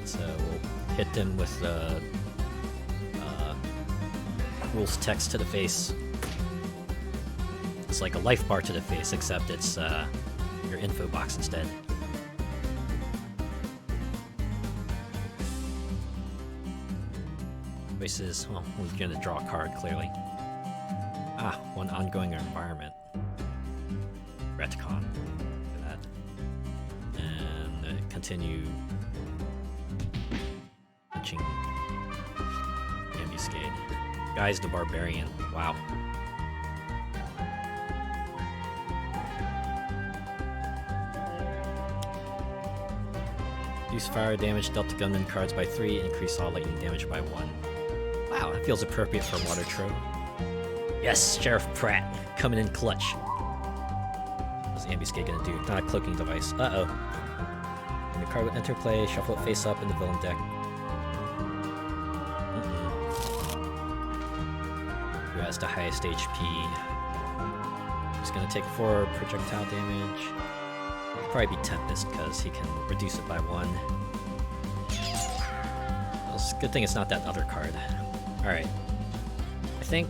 So we'll hit them with the rules text to the face. It's like a life bar to the face, except it's your info box instead. Choices. Well, we're gonna draw a card clearly. One ongoing environment. Retcon. Look at that. And continue punching Ambuscade. Guy's the Barbarian. Wow. Reduce fire damage dealt to gunman cards by 3, increase all lightning damage by 1. Wow, that feels appropriate for Water Trove. Yes, Sheriff Pratt, coming in clutch. What's Ambuscade gonna do? Not a cloaking device. Uh-oh. When the card would enter play, shuffle it face up in the villain deck. Who has the highest HP? He's gonna take 4 projectile damage. Probably be Tempest, because he can reduce it by 1. Well, it's a good thing it's not that other card. Alright. I think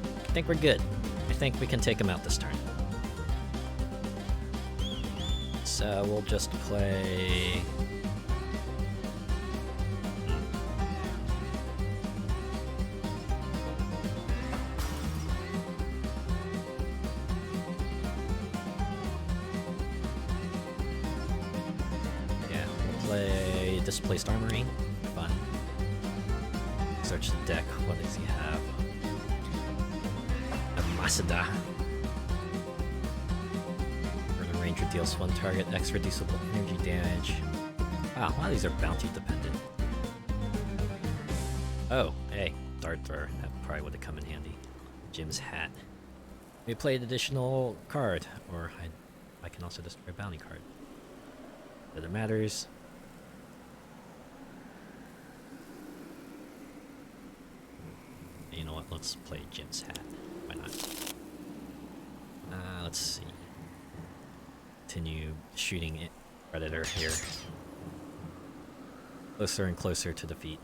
we're good. I think we can take him out this turn. So we'll just play... Displaced Armory. Fun. Search the deck. What does he have? A Masada. Where the Ranger deals 1 target, X reducible energy damage. Wow, a lot of these are bounty dependent. Oh, hey, dart thrower. That probably would have come in handy. Jim's hat. We played additional card, or I can also destroy a bounty card. Whether it matters. You know what? Let's play Jim's hat. Why not? Let's see. Continue shooting it. Predator here. Closer and closer to defeat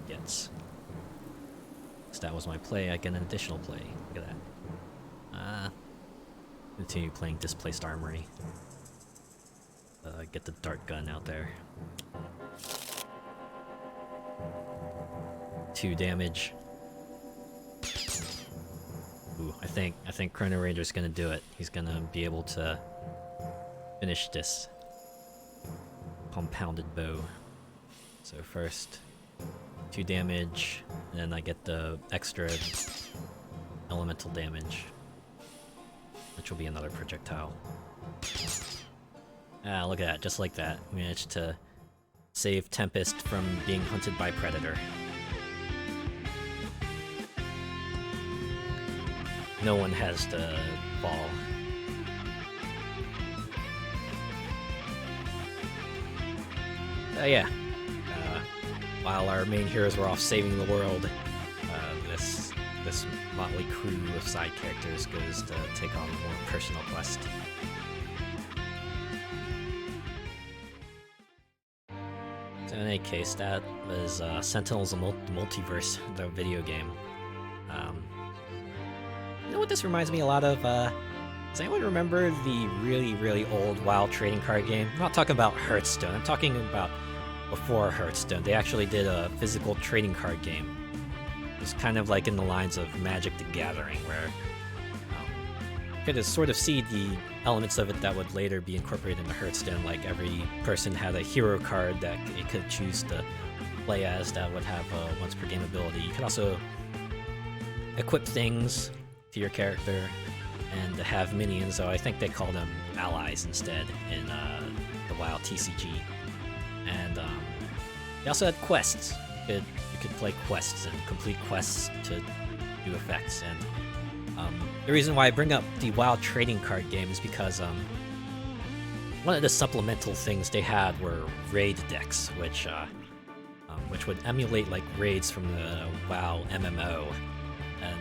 gets. So that was my play. I get an additional play. Look at that. Continue playing Displaced Armory. Get the dart gun out there. 2 damage. Ooh, I think Chrono Ranger's gonna do it. He's gonna be able to finish this compounded bow. So first, 2 damage, and then I get the extra elemental damage, which will be another projectile. Ah, look at that, just like that. We managed to save Tempest from being hunted by Predator. No one has to fall. Yeah. While our main heroes were off saving the world, this motley crew of side characters goes to take on a more personal quest. So in any case, that was Sentinels of Multiverse, the video game. You know what this reminds me a lot of? Does anyone remember the really old WoW trading card game? I'm not talking about Hearthstone, I'm talking about before Hearthstone. They actually did a physical trading card game. It was kind of like in the lines of Magic the Gathering, where you could sort of see the elements of it that would later be incorporated into Hearthstone. Like every person had a hero card that it could choose to play as that would have a once per game ability. You could also equip things to your character and have minions, though I think they call them allies instead in the WoW TCG. And they also had quests. You could play quests and complete quests to do effects. And the reason why I bring up the WoW trading card game is because one of the supplemental things they had were raid decks, which would emulate like raids from the WoW MMO, and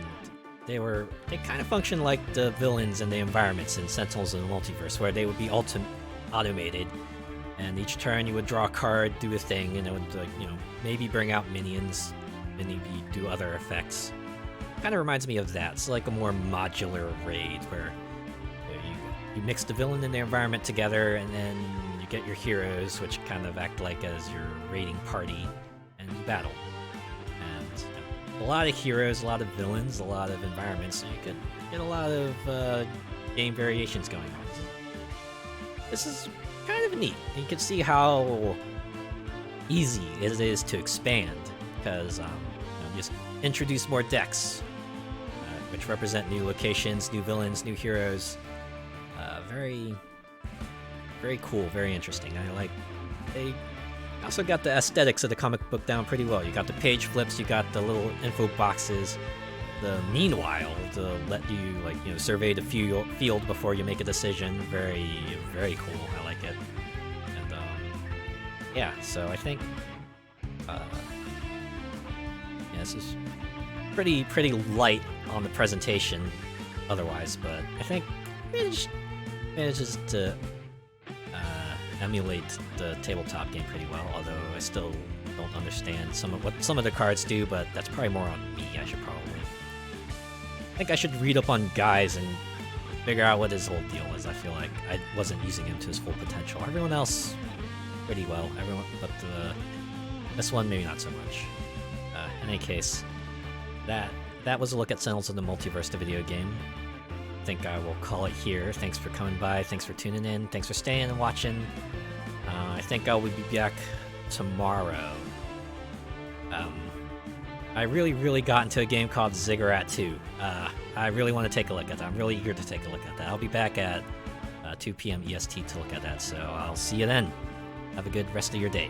they kind of function like the villains and the environments in Sentinels of the Multiverse, where they would be automated. And each turn you would draw a card, do a thing, and it would, like, you know, maybe bring out minions, maybe do other effects. Kind of reminds me of that. It's like a more modular raid where you mix the villain and the environment together, and then you get your heroes, which kind of act like as your raiding party, and you battle. And you know, a lot of heroes, a lot of villains, a lot of environments, so you could get a lot of game variations going on. This is kind of neat. You can see how easy it is to expand, because you just introduce more decks, which represent new locations, new villains, new heroes. Very cool, very interesting. They also got the aesthetics of the comic book down pretty well. You got the page flips, you got the little info boxes, the meanwhile to let you, like, you know, survey the field before you make a decision. Very cool. I like it. And yeah, so I think yeah, this is pretty light on the presentation otherwise, but I think it manages to emulate the tabletop game pretty well, although I still don't understand what some of the cards do, but that's probably more on me. I think I should read up on Guise and figure out what his whole deal is. I feel like I wasn't using him to his full potential. Everyone else, pretty well. But this one, maybe not so much. In any case, that was a look at Sentinels of the Multiverse, the video game. I think I will call it here. Thanks for coming by. Thanks for tuning in. Thanks for staying and watching. I think I will be back tomorrow. I really got into a game called Ziggurat 2. I really want to take a look at that. I'm really eager to take a look at that. I'll be back at 2 p.m. EST to look at that, so I'll see you then. Have a good rest of your day.